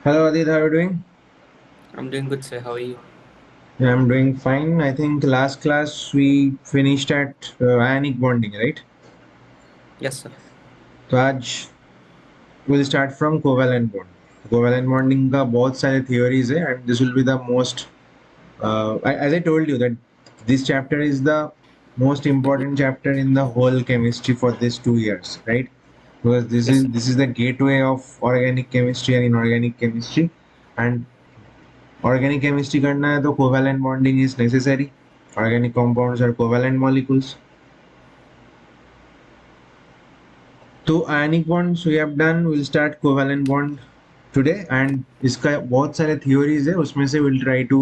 Hello Adit, how are you doing? I'm doing good, sir. How are you? Yeah, I'm doing fine. I think last class we finished at ionic bonding, right? Yes, sir. तो आज we'll start from covalent bond. Covalent bonding का बहुत सारे theories है and this will be the most as I told you that this chapter is the most important chapter in the whole chemistry for these 2 years, right? Because this Yes, is sir. this is the gateway of organic chemistry and inorganic chemistry, and organic chemistry करना है तो covalent bonding is necessary. Organic compounds are covalent molecules. तो ionic bonds we have done. We'll start covalent bond today and इसका बहुत सारे theories है उसमें से we'll try to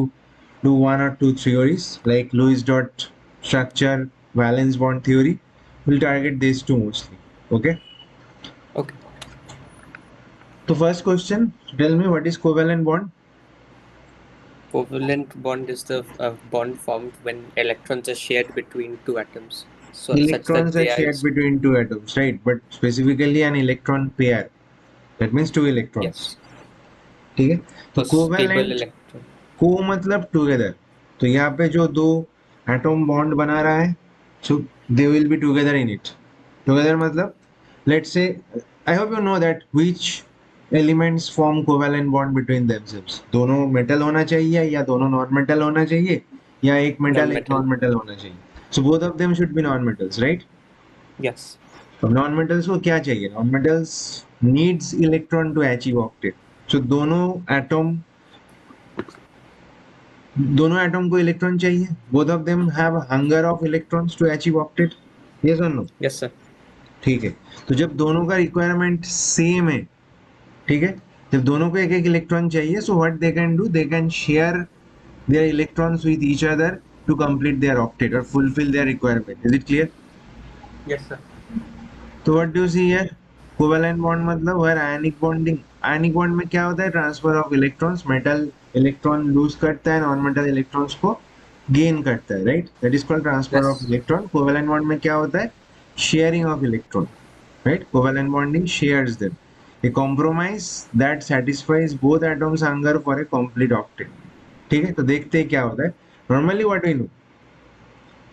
do one or two theories like Lewis dot structure, valence bond theory. We'll target these two mostly. Okay. Okay. So first question, tell me what is covalent bond? Covalent bond is the bond formed when electrons are shared between two atoms, so such that Electrons are they are shared between two atoms, right? But specifically an electron pair. That means two electrons. yes, ठीक है. तो so stable covalent, electron. को मतलब together. तो यहाँ पे जो दो एटम बॉन्ड बना रहा है, so they will be together in it. Together मतलब let's say I hope you know that which elements form covalent bond between themselves. दोनों मेटल होना चाहिए या दोनों नॉन मेटल होना चाहिए या एक मेटल एक Non-metal. नॉन मेटल होना चाहिए. So both of them should be non metals, right? Yes. अब नॉन मेटल्स को क्या चाहिए? Non metals needs electron to achieve octet. So दोनों एटम को इलेक्ट्रॉन चाहिए. Both of them have hunger of electrons to achieve octet. Yes और no? Yes, sir. ठीक है. तो जब दोनों का रिक्वायरमेंट सेम है, ठीक है, जब दोनों को एक एक इलेक्ट्रॉन चाहिए, so what they can do, they can share their electrons with each other to complete their octet और fulfil their requirement. Is it clear? Yes, sir. तो what do you see here? Covalent bond मतलब where ionic bonding. Ionic bond में क्या होता है? Transfer of electrons. Metal electron lose करता है, non metal electrons को गेन करता है, right? That is called transfer of Yes. Electron. Covalent bond में क्या होता है? Sharing of electron, right? Covalent bonding shares them. A compromise that satisfies both atoms hunger for a complete octet. ठीक है. तो देखते हैं क्या होता है. Normally what we know,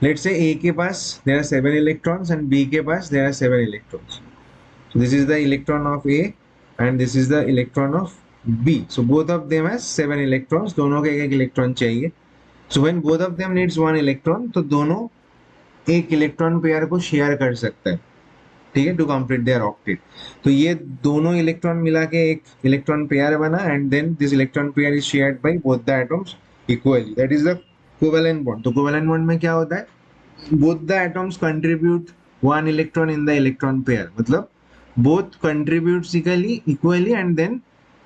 let's say A के पास there are 7 electrons and B के पास there are 7 electrons. So this is the electron of A and this is the electron of B. So both of them has 7 electrons. दोनों के एक electron चाहिए. So when both of them needs one electron, तो दोनों एक electron pair को share कर सकता है, ठीक है, टू कंप्लीट देयर ऑक्टेट. तो ये दोनों इलेक्ट्रॉन मिला के एक इलेक्ट्रॉन पेयर बना and then this electron pair is shared by both the atoms equally. That is the covalent bond. तो कोवेलेंट बॉन्ड में क्या होता है? both the atoms contribute one electron in the electron pair. मतलब both contributes equally and then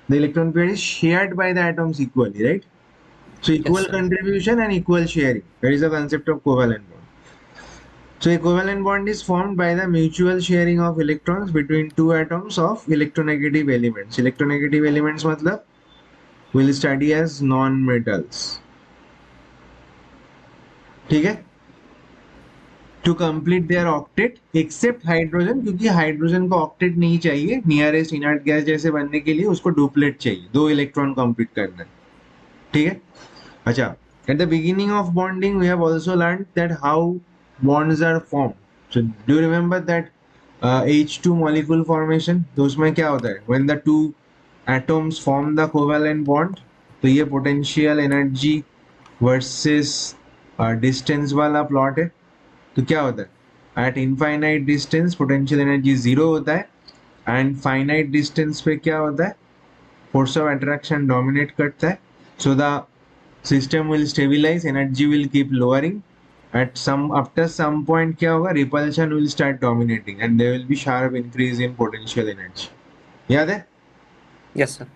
the electron pair is shared by the atoms equally, right? So Yes, equal sir. contribution and equal sharing. That is the concept of covalent bond. So a covalent bond is formed by the mutual sharing of electrons between two atoms of electronegative elements. Electronegative elements मतलब we'll study as non-metals. ठीक है. To complete their octet except hydrogen, क्योंकि hydrogen को octet नहीं चाहिए. Nearest inert gas जैसे बनने के लिए उसको डुप्लेट चाहिए, दो इलेक्ट्रॉन कंप्लीट करना है. ठीक है. अच्छा, at the beginning of bonding we have also learn that how bonds are form. So do remember that H2 molecule formation, तो उसमें क्या होता है? When the two atoms form the covalent bond, तो ये पोटेंशियल एनर्जी वर्सेस डिस्टेंस वाला plot है. तो क्या होता है? At infinite distance potential energy zero होता है एंड फाइनाइट डिस्टेंस पे क्या होता है? फोर्स ऑफ अट्रैक्शन डोमिनेट करता है. So the system will stabilise, energy will keep lowering. At some after some point क्या होगा? Repulsion will start dominating and there will be sharp increase in potential energy. याद है? Yes, sir.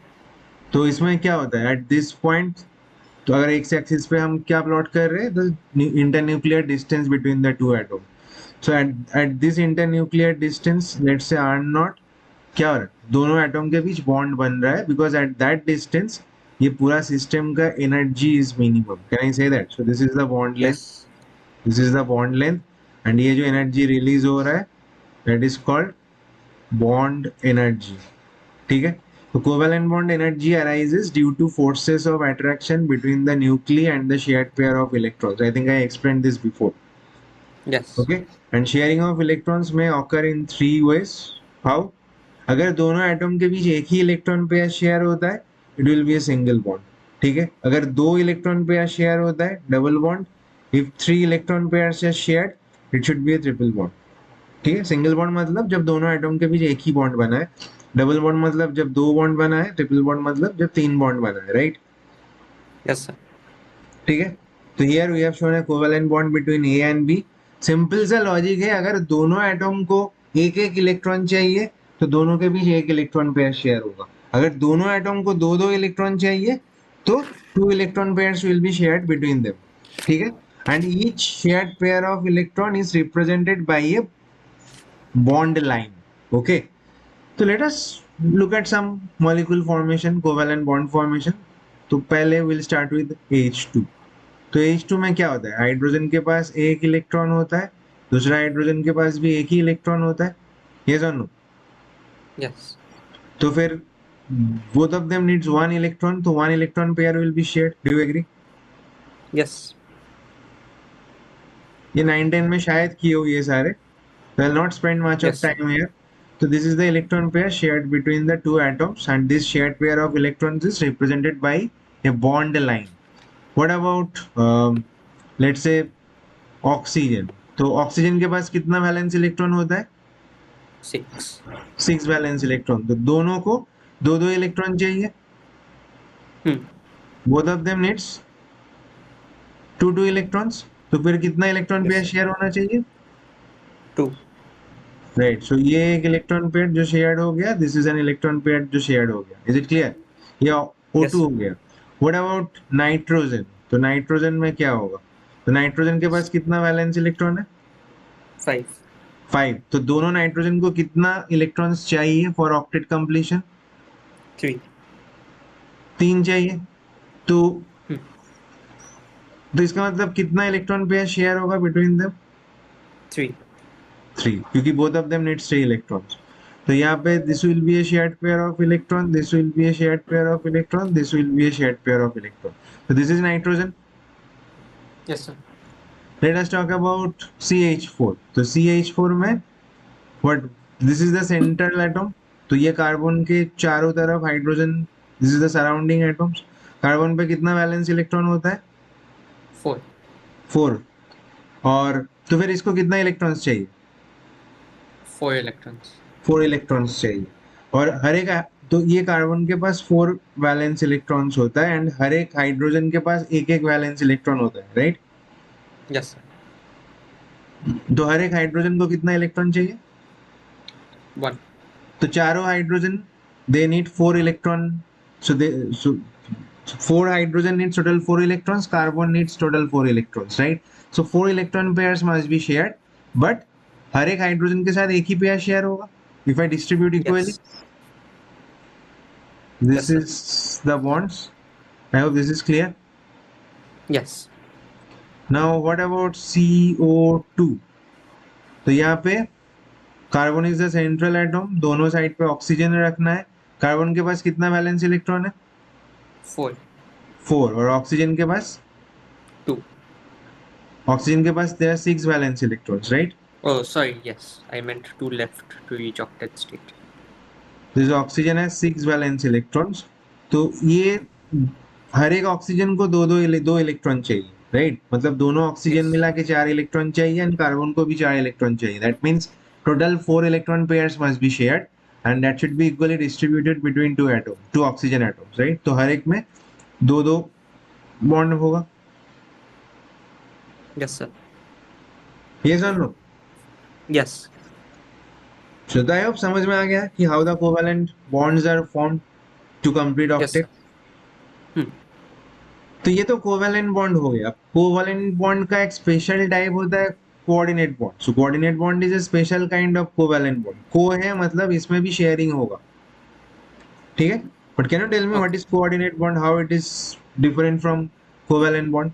तो इसमें क्या होता है एट दिस पॉइंट? तो अगर एक्स एक्सिस पे हम क्या प्लॉट कर रहे हैं? The internuclear distance between the two atom. So at this internuclear distance let's say R naught, क्या हो रहा है? दोनों एटम के बीच बॉन्ड बन रहा है बिकॉज एट दैट डिस्टेंस ये पूरा सिस्टम का energy is minimum. Can I say that? So this is the bond length. Yes. This is the bond length and ये जो एनर्जी रिलीज हो रहा है that is called bond energy. ठीक है. So covalent bond energy arises due to forces of attraction between the nuclei and the shared pair of electrons. I think I explained this before. Yes. Okay, and sharing of electrons may occur in three ways. How? अगर दोनों atom के बीच एक ही electron pair share होता है, it will be a single bond. ठीक है, अगर दो इलेक्ट्रॉन पेयर शेयर होता है, double bond. If three electron pairs are shared, it should be a triple bond. ठीक है, सिंगल बॉन्ड मतलब जब दोनों एटम के बीच एक ही बॉन्ड बना है. डबल बॉन्ड मतलब जब दो बॉन्ड बना है. ट्रिपल बॉन्ड मतलब जब तीन बॉन्ड बना है. राइट? Yes, sir. ठीक है, तो here we have shown a covalent bond between A and B. Simple सा लॉजिक है, अगर दोनों एटम को एक एक इलेक्ट्रॉन चाहिए, तो दोनों के बीच एक इलेक्ट्रॉन पेयर शेयर होगा. अगर दोनों एटम को दो दो इलेक्ट्रॉन चाहिए, तो two electron pairs will be shared between them. ठीक है, and each shared pair of electron is represented by A bond line. Okay, so let us look at some molecule formation, covalent bond formation. तो पहले we'll start with H2. तो H2 में क्या होता है? Hydrogen के पास एक इलेक्ट्रॉन होता है, दूसरा हाइड्रोजन के पास भी एक ही इलेक्ट्रॉन होता है. yes or no? Yes. तो फिर both of them needs one electron, तो one electron pair will be shared. Do you agree? Yes. ये 9-10 में शायद किए हो ये सारे. I'll not spend much of Yes, sir. time here. So this is the electron pair shared between the two atoms, and this shared pair of electrons is represented by a bond line. What about let's say oxygen? तो oxygen के पास कितना valence electron होता है? 6. 6 valence electron. तो दोनों को दो दो इलेक्ट्रॉन चाहिए. Hmm. Both of them needs to two electrons. तो फिर कितना electron Yes, pair sir. Share होना चाहिए? 2. राइट, सो ये एक इलेक्ट्रॉन पेयर जो शेयर्ड हो गया. This is an electron pair जो शेयर्ड हो गया. Is it clear? या Yes, O2 sir. हो गया. What about nitrogen? तो नाइट्रोजन में क्या होगा? तो नाइट्रोजन के पास कितना वैलेंस इलेक्ट्रॉन है? 5. 5. तो दोनों नाइट्रोजन को कितना इलेक्ट्रॉन्स चाहिए फॉर ऑक्टेट कंप्लीशन? 3. 3 चाहिए. तो Hmm. तो इसका मतलब कितना इलेक्ट्रॉन पेयर शेयर होगा बिटवीन देम? 3. 3, क्योंकि both of them needs 3 electrons. तो यहाँ पे this will be A shared pair of electron, this will be A shared pair of electron, this will be A shared pair of electron. So this is nitrogen. Yes, sir. Let us talk about CH4. तो CH4 में what? This is the central atom. तो ये carbon के चारों तरफ hydrogen. This is the surrounding atoms. Carbon पे कितना valence electron होता है? 4. 4. और तो फिर इसको कितना इलेक्ट्रॉन्स चाहिए? 4 electrons. 4 इलेक्ट्रॉन्स चाहिए. और हर एक तो ये कार्बन के पास 4 वैलेंस इलेक्ट्रॉन्स होता है, एंड हर एक हाइड्रोजन के पास एक एक वैलेंस इलेक्ट्रॉन होता है. राइट? Yes, sir. तो हर एक हाइड्रोजन को कितना इलेक्ट्रॉन चाहिए? 1. तो चारों hydrogen they need 4 electron. So they so 4 hydrogen needs total 4 electrons. Carbon needs total 4 electrons. Right? So 4 electron pairs must be shared, but हर एक हाइड्रोजन के साथ एक ही पेयर शेयर होगा. If I distribute equally, Yes. this Yes, sir. is the bonds. I hope this is clear. Yes. Now what about CO2? तो यहाँ पे carbon is the central atom. दोनों साइड पे ऑक्सीजन रखना है. कार्बन के पास कितना वैलेंस इलेक्ट्रॉन है? 4. 4. और ऑक्सीजन के पास? 2. ऑक्सीजन के पास there are 6 valence electrons. Right? Oh, sorry. Yes. I meant 2 left to each octet state. This oxygen है 6 वैलेंस इलेक्ट्रॉन्स. तो ये हर एक ऑक्सीजन को दो इलेक्ट्रॉन चाहिए. राइट? मतलब दोनों ऑक्सीजन Yes. मिला के 4 इलेक्ट्रॉन चाहिए, एंड कार्बन को भी 4 इलेक्ट्रॉन चाहिए. That means total 4 electron pairs must be shared, and that should be equally distributed between two oxygen atoms. Right? तो हर एक में दो दो बॉन्ड होगा. Yes, sir. यस और no? Yes. So I hope समझ में आ गया कि how the covalent bonds are formed to complete Yes, octet. sir. Hmm. तो ये तो कोवेलेंट बॉन्ड हो गया. कोवेलेंट बॉन्ड का एक स्पेशल टाइप होता है coordinate bond. So coordinate bond is a special kind of covalent bond. को है मतलब इसमें भी शेयरिंग होगा. ठीक है, but can you tell me what Okay. Is coordinate bond, how it is different from covalent bond?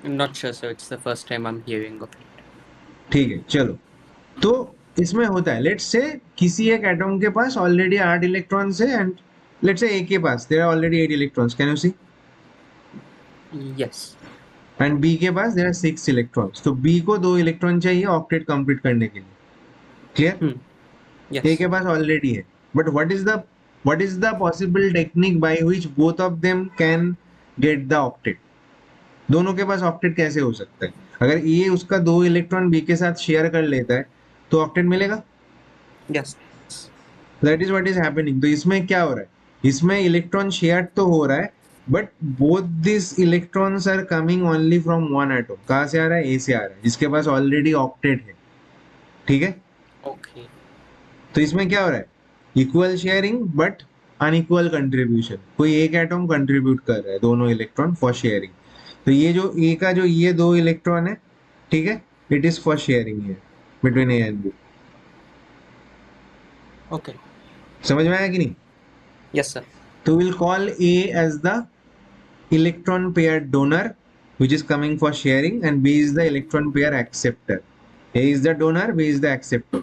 I'm not sure, sir. It's the first time I'm hearing of it. ठीक है, चलो. तो इसमें होता है, लेट्स से किसी एक atom के पास ऑलरेडी 8 इलेक्ट्रॉन्स है, एंड लेट्स से ए के पास there are already 8 electrons, can you see? Yes. And b के पास देयर आर 6 इलेक्ट्रॉन्स, तो बी को 2 इलेक्ट्रॉन चाहिए ऑक्टेट कंप्लीट करने के लिए, क्लियर? Hmm. ए के Yes. पास ऑलरेडी है, but what is the possible technique by which both of them can get the octet? दोनों के पास ऑक्टेट कैसे हो सकता है? अगर ए उसका 2 इलेक्ट्रॉन बी के साथ शेयर कर लेता है तो ऑक्टेट मिलेगा। Yes. That is what is happening. तो इसमें क्या हो रहा है, इसमें इलेक्ट्रॉन शेयर तो हो रहा है, but both this electrons are coming only from one atom. कहाँ से आ रहा है? ए से आ रहा है, जिसके पास ऑलरेडी ऑक्टेट है, ठीक है? Okay. तो इसमें क्या हो रहा है, equal sharing but unequal contribution. कोई एक एटम कंट्रीब्यूट कर रहा है दोनों इलेक्ट्रॉन फॉर शेयरिंग। तो ये जो ए का जो ये 2 इलेक्ट्रॉन है, ठीक है, इट इज फॉर शेयरिंग है between A and B. Okay. समझ में आया कि नहीं? Yes, sir. तो will call A as the electron pair donor which is coming for sharing, and B is the electron pair acceptor. A is the donor, B is the acceptor,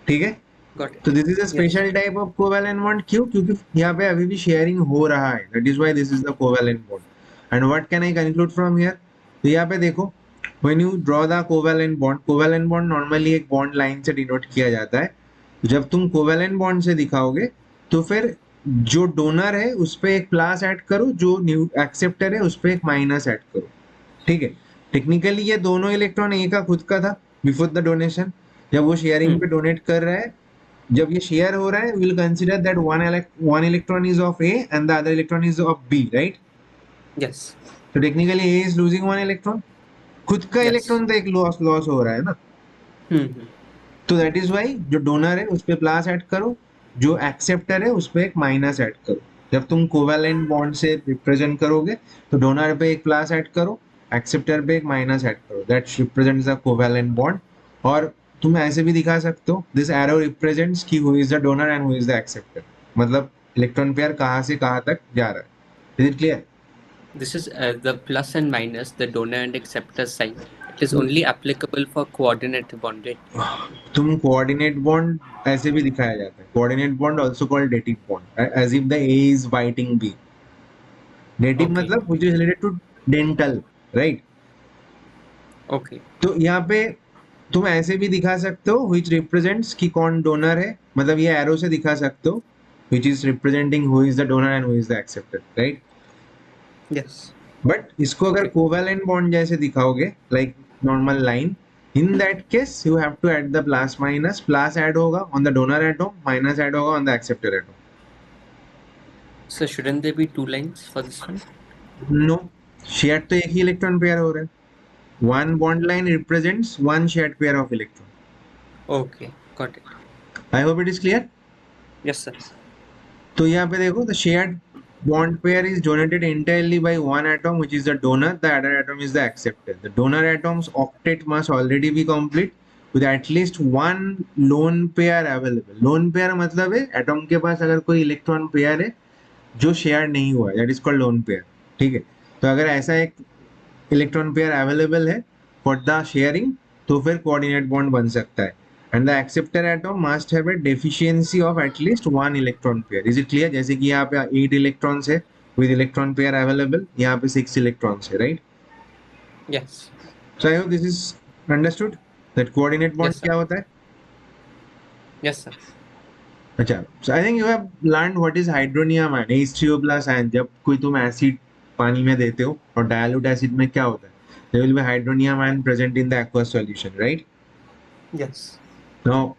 ठीक है? Got it. तो this is a Yes. Special type of covalent bond. क्यों? क्योंकि यहाँ पे अभी भी sharing हो रहा है, that is why this is the covalent bond. And what can I conclude from here? तो यहाँ पे देखो, when you draw the covalent bond normally एक बॉन्ड लाइन से डिनोट किया जाता है। जब तुम कोवैलेंट बॉन्ड से दिखाओगे तो फिर जो डोनर है उस पे एक प्लस ऐड करो, जो न्यू एक्सेप्टर है उस पे एक माइनस ऐड करो, ठीक है? टेक्निकली ये दोनों इलेक्ट्रॉन ए का खुद का था बिफोर द डोनेशन। जब वो शेयरिंग Hmm. पे डोनेट कर रहा है, जब ये शेयर हो रहा है, will consider that one electron is of A and the other electron is of B, right? Yes. तो technically A is losing one electron, खुद का Yes. इलेक्ट्रॉन तो एक लॉस लॉस हो रहा है ना। Hmm. Hmm. तो दैट इज वाई जो डोनर है उस पे प्लस ऐड करो, जो एक्सेप्टर है उस पे एक माइनस ऐड करो। जब तुम कोवैलेंट बॉन्ड से रिप्रेजेंट करोगे तो डोनर पे एक प्लस ऐड करो, एक्सेप्टर पे एक माइनस ऐड करो, that represents the covalent bond. और तुम ऐसे भी दिखा सकते हो, दिस एरो रिप्रेजेंट्स कि who is the donor and who is the acceptor, मतलब इलेक्ट्रॉन पेयर कहाँ से कहाँ तक जा रहा है। Is it clear? This is the plus and minus, the donor and acceptor sign. It is only applicable for coordinate bond, right? तुम coordinate bond ऐसे भी दिखाया जाता है, coordinate bond also called dative bond, as if the A is biting B. Dative Okay. मतलब which is related to dental, राइट? Okay. तो यहाँ पे तुम ऐसे भी दिखा सकते हो which represents कि कौन डोनर है, मतलब ये एरो से दिखा सकते हो which is representing who is the donor and who is the acceptor, right? Yes. But इसको अगर Okay. कोवैलेंट बॉन्ड जैसे दिखाओगे like normal line, in that case you have to add the plus minus, plus add होगा on the donor atom, minus add होगा on the acceptor atom. So shouldn't there be two lines for this one? No, shared तो एक ही electron pair हो रहा है, one bond line represents one shared pair of electron. Okay. Got it. I hope it is clear. Yes, sir. तो यहाँ पे देखो, the shared bond pair is donated entirely by one atom which is the donor, the other atom is the acceptor. The donor atom's octet must already be complete with at least one lone pair available. Lone pair मतलब है atom के पास अगर कोई electron pair है जो share नहीं हुआ है, that is called lone pair, ठीक है? तो अगर ऐसा एक इलेक्ट्रॉन पेयर अवेलेबल है फॉर द शेयरिंग तो फिर कोऑर्डिनेट बॉन्ड बन सकता है। And the acceptor atom must have a deficiency of at least one electron pair. Is it clear? जैसे कि यहाँ पे 8 इलेक्ट्रॉन्स है विद इलेक्ट्रॉन पेयर अवेलेबल, यहाँ पे 6 इलेक्ट्रॉन्स है, right? Yes. So I hope this is understood that coordinate bond Yes, sir. क्या होता है। Yes, sir. अच्छा, so I think you have learn what is hydronium ion, H3O+ ion. जब कोई तुम एसिड पानी में देते हो और डायल्यूट एसिड में क्या होता है, there will be hydronium ion present in the aqueous solution, right? Yes. Now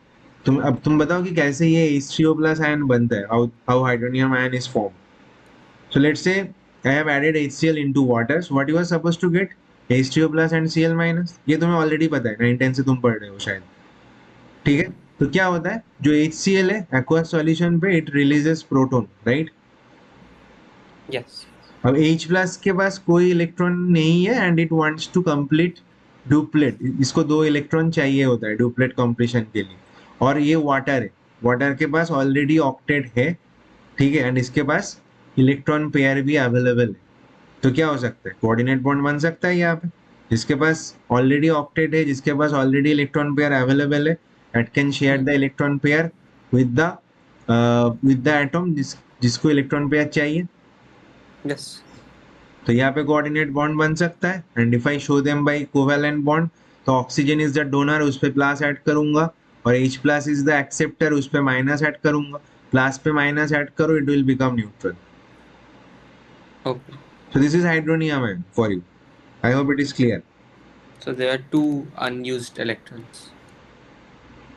तुम बताओ कि कैसे ये H3O+ आयन बनता है, how hydronium ion is form. So let's say I have added HCl into water. So what you are supposed to get? H3O+ and Cl minus. ये तुम्हें already पता है, 9-10 से तुम पढ़ रहे हो शायद, ठीक है? तो क्या होता है, जो HCl है aqueous solution पे it releases proton, right? Yes. अब H+ के पास कोई इलेक्ट्रॉन नहीं है and it wants to complete duplet. इसको 2 इलेक्ट्रॉन चाहिए होता है डुप्लेट कंप्लीशन के लिए, और ये वाटर है, वाटर के पास ऑलरेडी ऑक्टेट है, ठीक है? एंड इसके पास इलेक्ट्रॉन पेयर भी अवेलेबल है। तो क्या हो सकता है, कोऑर्डिनेट बॉन्ड बन सकता है यहाँ पे, जिसके पास ऑलरेडी ऑक्टेट है, जिसके पास ऑलरेडी इलेक्ट्रॉन पेयर अवेलेबल है, that can share the electron pair with the atom जिसको इलेक्ट्रॉन पेयर चाहिए. Yes. तो यहाँ पे कोऑर्डिनेट बॉन्ड बन सकता है. And if I show them by covalent bond, तो ऑक्सीजन इज द डोनर, उस पे प्लस ऐड करूंगा, और H plus is the acceptor, उस पे माइनस ऐड करूंगा. प्लस पे माइनस ऐड करो, it will become neutral. Okay. So this is hydronium ion for you. I hope it is clear. So there are two unused electrons.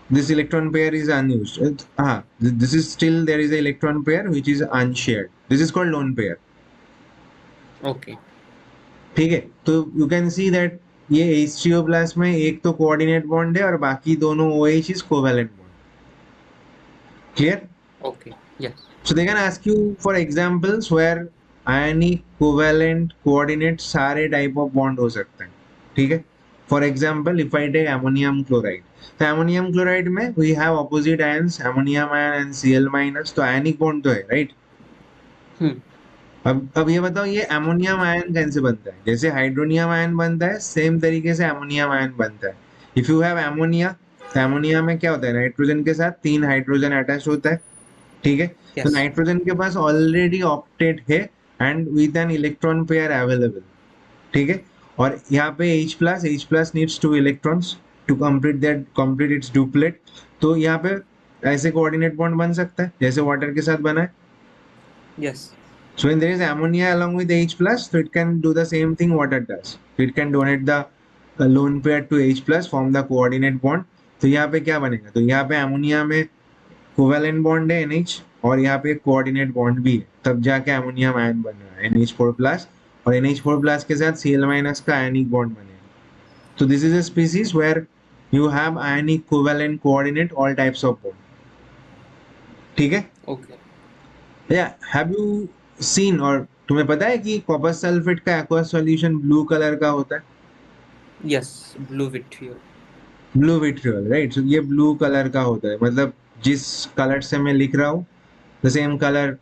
This electron pair is unused. This is still there is an electron pair which is unshared. This is called lone pair. Okay. ठीक है. तो you can see that ये H3O plus में एक तो coordinate bond है और बाकी दोनों OH is covalent bond. Clear? Okay. Yes. So they can ask you for examples where ionic, covalent, coordinate सारे type of bond हो सकते हैं. ठीक है. For example, if I take ammonium chloride, तो ammonium chloride में we have opposite ions, ammonium ion and Cl minus. तो ionic bond तो है, right? अब ये बताओ, ये अमोनियम आयन कैसे बनता है? जैसे हाइड्रोनियम आयन बनता है, सेम तरीके से अमोनियम आयन बनता है. इफ यू हैव अमोनिया, तो अमोनिया में क्या होता है? नाइट्रोजन के साथ 3 हाइड्रोजन अटैच होता है. ठीक है. तो Yes. नाइट्रोजन के पास ऑलरेडी ऑक्टेट है and with an electron pair available. ठीक है. और यहाँ पे H plus needs 2 electrons to complete its duplet. तो यहाँ पे ऐसे कोऑर्डिनेट बॉन्ड बन सकता है जैसे वाटर के साथ बना है. Yes. So when there is ammonia along with H plus, so it can do the same thing water does. So it can donate the lone pair to H plus, form the coordinate bond. तो यहाँ पे क्या बनेगा? तो यहाँ पे ammonia में covalent bond है NH, और यहाँ पे कोऑर्डिनेट बॉन्ड भी है, तब जाके अमोनियम आयन बन रहा है NH4 प्लस, और NH4 प्लस के साथ Cl माइनस का आयनिक बॉन्ड बनेगा. तो this is a species where you have ionic covalent coordinate all types of bond. ठीक है. Okay. हैव यू सीन, और तुम्हें पता है कि कॉपर सल्फेट का एक्वस सॉल्यूशन ब्लू कलर का होता है? Yes. Blue vitriol. Blue vitriol, right. So ये ब्लू कलर का होता है, मतलब जिस कलर से मैं लिख रहा हूँ the same colour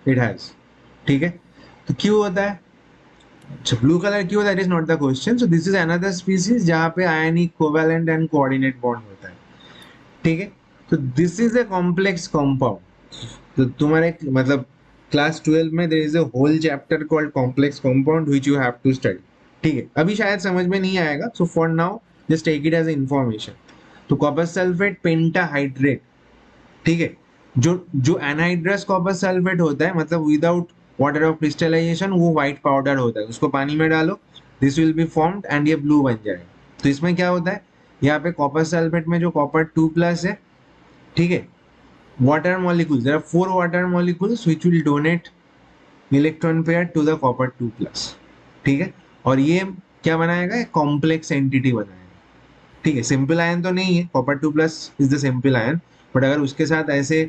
it has. ठीक है. तो क्यों होता है? अच्छा, ब्लू कलर क्यों होता है? It is not the question. So this is another species जहाँ पे ionic covalent and coordinate bond होता है. ठीक है. तो this is a complex compound. तो तुम्हारे मतलब क्लास 12 में there is a whole chapter called complex compound which you have to study. ठीक है. अभी शायद समझ में नहीं आएगा, so for now just take it as information. तो कॉपर सल्फेट पेंटाहाइड्रेट, ठीक है, जो एनहाइड्रस कॉपर सल्फेट होता है, मतलब विदाउट वाटर ऑफ क्रिस्टलाइजेशन, वो व्हाइट पाउडर होता है. उसको पानी में डालो, this will be formed and ये ब्लू बन जाएगा. तो इसमें क्या होता है? यहाँ पे कॉपर सल्फेट में जो कॉपर 2 प्लस है, ठीक है, water molecules, there are 4 water molecules which will donate electron pair to the copper 2 plus. ठीक है. और ये क्या बनाएगा? कॉम्प्लेक्स एंटिटी बनाएगा. ठीक है. सिंपल आयन तो नहीं है, copper 2 plus is the simple ion, but अगर उसके साथ ऐसे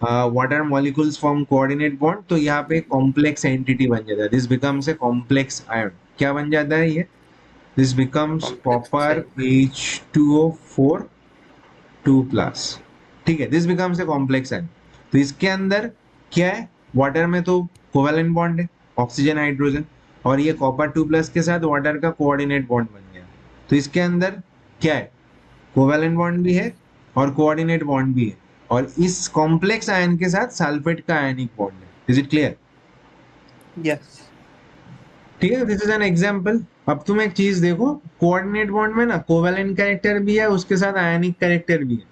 water molecules form coordinate bond, तो यहाँ पे कॉम्प्लेक्स एंटिटी बन जाता है. This becomes a complex ion. क्या बन जाता है ये? This becomes Complex copper ion. H2O4 2 plus. ठीक है. This becomes a complex ion. तो इसके अंदर क्या है? वाटर में तो कोवेलेंट बॉन्ड है, ऑक्सीजन हाइड्रोजन, और ये कॉपर 2 प्लस के साथ वाटर का कोऑर्डिनेट बॉन्ड बन गया. तो इसके अंदर क्या है? कोवेलेंट बॉन्ड भी है और कोऑर्डिनेट बॉन्ड भी है, और इस कॉम्प्लेक्स आयन के साथ सल्फेट का आयनिक बॉन्ड है. Is it clear? Yes. ठीक है. This is an example. अब तुम एक चीज देखो, कोऑर्डिनेट बॉन्ड में ना कोवेलेंट कैरेक्टर भी है, उसके साथ आयनिक कैरेक्टर भी है.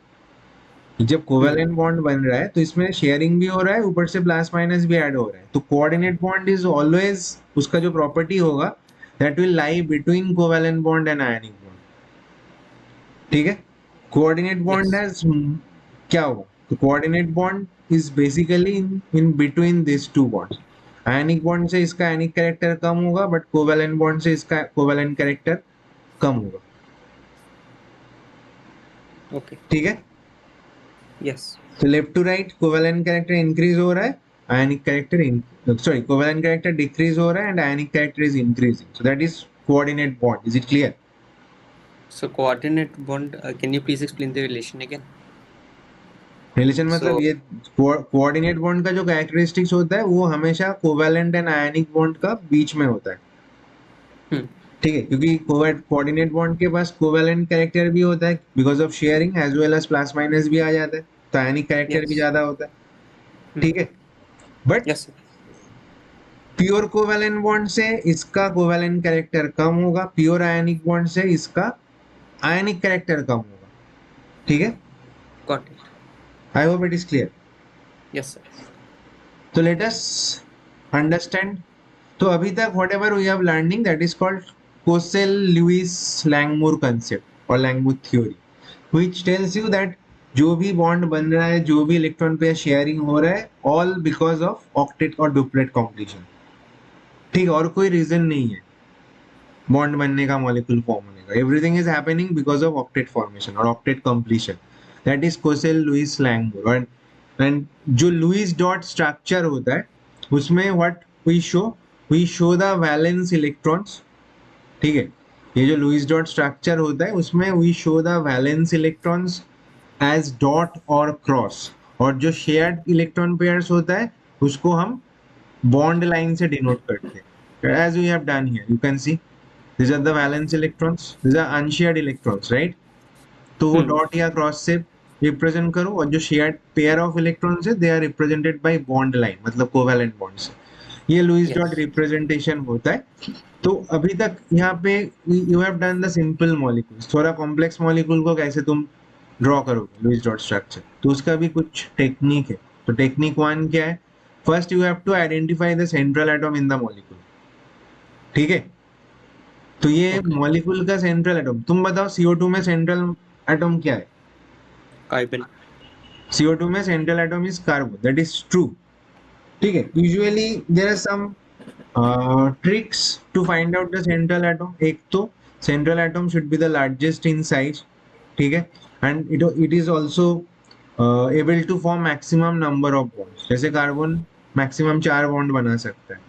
जब कोवेलेंट बॉन्ड बन रहा है तो इसमें शेयरिंग भी हो रहा है, ऊपर से प्लस माइनस भी ऐड हो रहा है. तो कोऑर्डिनेट बॉन्ड इज ऑलवेज, उसका जो प्रॉपर्टी होगा, that will lie between covalent bond and ionic bond. ठीक है. Coordinate bond Yes. हैज क्या होगा? तो coordinate bond is basically in between this two bonds. Ionic bond से इसका आयनिक कैरेक्टर कम होगा, बट कोवेलेंट बॉन्ड से इसका कोवेलेंट कैरेक्टर कम होगा. Okay. ठीक है. Yes. तो left to right covalent character increase हो रहा है, ionic character sorry covalent character decrease हो रहा है, and ionic character is increasing. So that is coordinate bond. Is it clear? So coordinate bond. Can you please explain the relation again? Relation मतलब So ये coordinate bond का जो characteristics होता है वो हमेशा कोवेलेंट एंड आयनिक बॉन्ड का बीच में होता है. hmm. ठीक है, क्योंकि कोऑर्डिनेट बॉन्ड के पास कोवैलेंट कैरेक्टर भी होता है because of sharing as well as plus minus भी आ जाता है, तो आयनिक कैरेक्टर भी Yes. ज्यादा होता है। Hmm. ठीक है, but Yes, sir. Pure covalent bond से इसका कोवैलेंट कैरेक्टर कम होगा, प्योर आयनिक बॉन्ड से इसका आयनिक कैरेक्टर कम होगा। ठीक है, Got it. I hope it is clear. Yes, sir. तो लेट अस अंडरस्टैंड। तो अभी तक whatever we have learning that is called Kossel Lewis Langmuir concept और Langmuir theory which tells you that जो भी बॉन्ड बन रहा है, जो भी इलेक्ट्रॉन पेयर शेयरिंग हो रहा है, ऑल बिकॉज ऑफ ऑक्टेट और डुप्लेट कॉम्प्लीशन। ठीक है, और कोई रीजन नहीं है बॉन्ड बनने का, मॉलिक्यूल फॉर्म होने का। Everything is happening because of octet formation और octet completion. That is Kossel Lewis Langmuir. And जो लुइस डॉट स्ट्रक्चर होता है उसमें what we show the valence electrons. ठीक है, ये जो लुइस डॉट स्ट्रक्चर होता है उसमें we show the valence electrons as dot और क्रॉस, और जो शेयर्ड इलेक्ट्रॉन पेयर्स होता है उसको हम बॉन्ड लाइन से डिनोट करते हैं, as we have done here. You can see these are the valence electrons, these are unshared electrons, right? तो वो Hmm. डॉट या क्रॉस से रिप्रेजेंट करो, और जो शेयर्ड पेयर ऑफ इलेक्ट्रॉन्स है they are represented by bond line, मतलब covalent bond से। ये लुइस डॉट Yes. रिप्रेजेंटेशन होता है। तो अभी तक यहाँ पे you have done the simple molecules, थोड़ा कॉम्प्लेक्स मॉलिक्यूल को कैसे तुम ड्रॉ करोगे लुइस डॉट स्ट्रक्चर, तो उसका भी कुछ टेक्निक है। तो टेक्निक वन क्या है? First you have to identify the central atom in the molecule. ठीक है, तो ये Okay. मॉलिक्यूल का सेंट्रल एटम, तुम बताओ CO2 में सेंट्रल एटम क्या है? Carbon. CO2 में central atom is carbon, that is true. ठीक है, usually there are some tricks to find out the central atom. एक तो central atom should be the largest in size. ठीक है, and it is also able to form maximum number of bonds, जैसे carbon maximum 4 bond बना सकता है।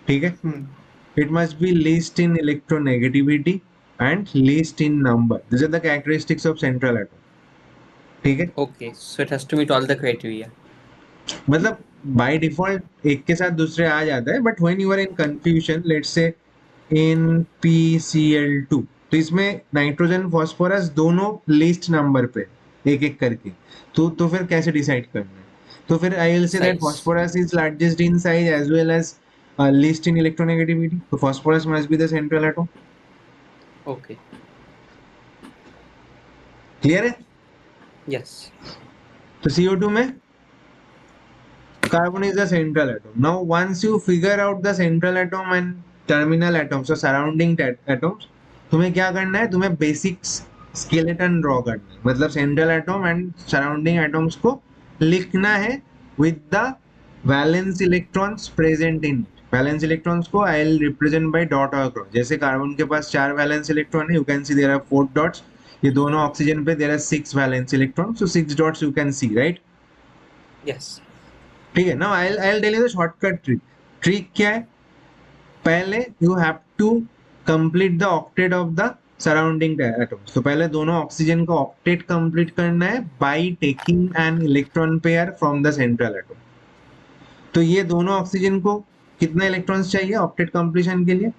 ठीक है, Hmm. it must be least in electronegativity and least in number. These are the characteristics of central atom. ठीक है, Okay. So it has to meet all the criteria. मतलब by default एक के साथ दूसरे आ जाता है, but when you are in confusion, let's say in PCl2, तो इसमें नाइट्रोजन फॉस्फोरस दोनों लीस्ट नंबर पे एक एक करके, तो फिर कैसे डिसाइड करना है? तो फिर I will say that Size. Phosphorus is largest in size as well as least in electronegativity, तो phosphorus must be the central atom. Okay. Clear है? Yes. तो CO2 में carbon is the central atom. Now, once you figure out the central atom and terminal atoms, so surrounding atoms, तुम्हें क्या करना है? तुम्हें basic skeleton draw करना है, मतलब central atom and surrounding atoms को लिखना है with the valence electrons present in it. Valence electrons को I will represent by dot और क्रॉस। जैसे कार्बन के पास 4 वैलेंस इलेक्ट्रॉन है, you can see there are 4 dots. ये दोनों ऑक्सीजन पे there are 6 valence electron, so 6 dots you can see, right? Yes. ठीक है ना, I tell you the shortcut trick. Trick क्या है? पहले you have to complete the octet of the surrounding atoms. तो पहले दोनों ऑक्सीजन का ऑक्टेट कंप्लीट करना है by taking an electron pair from the central atom. तो ये दोनों ऑक्सीजन को कितना इलेक्ट्रॉन्स चाहिए ऑक्टेट कंप्लीशन के लिए?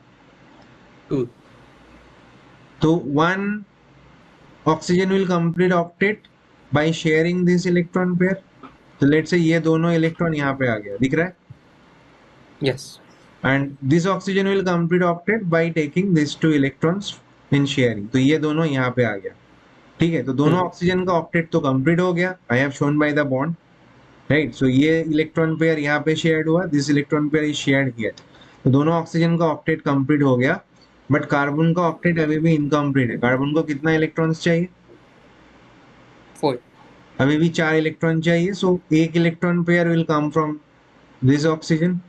2. तो 1 oxygen will complete octet by sharing this electron pair. तो लेट्स से ये दोनों इलेक्ट्रॉन यहाँ पे आ गया, दिख रहा है? Yes. and this oxygen will complete octet by taking these 2 electrons in sharing। तो ये दोनों यहाँ पे आ गया। ठीक है, तो दोनों Hmm. ऑक्सीजन का ऑक्टेट तो कंप्लीट हो गया, I have shown by the bond, right? So ये इलेक्ट्रॉन पेयर यहाँ पे शेयर्ड हुआ, this electron pair is shared here. तो दोनों ऑक्सीजन का ऑक्टेट कंप्लीट हो गया, बट कार्बन का ऑक्टेट अभी भी इनकम्प्लीट है। कार्बन को कितना इलेक्ट्रॉन्स चाहिए? 4. अभी भी 4 इलेक्ट्रॉन चाहिए, सो एक electron pair will come from this oxygen.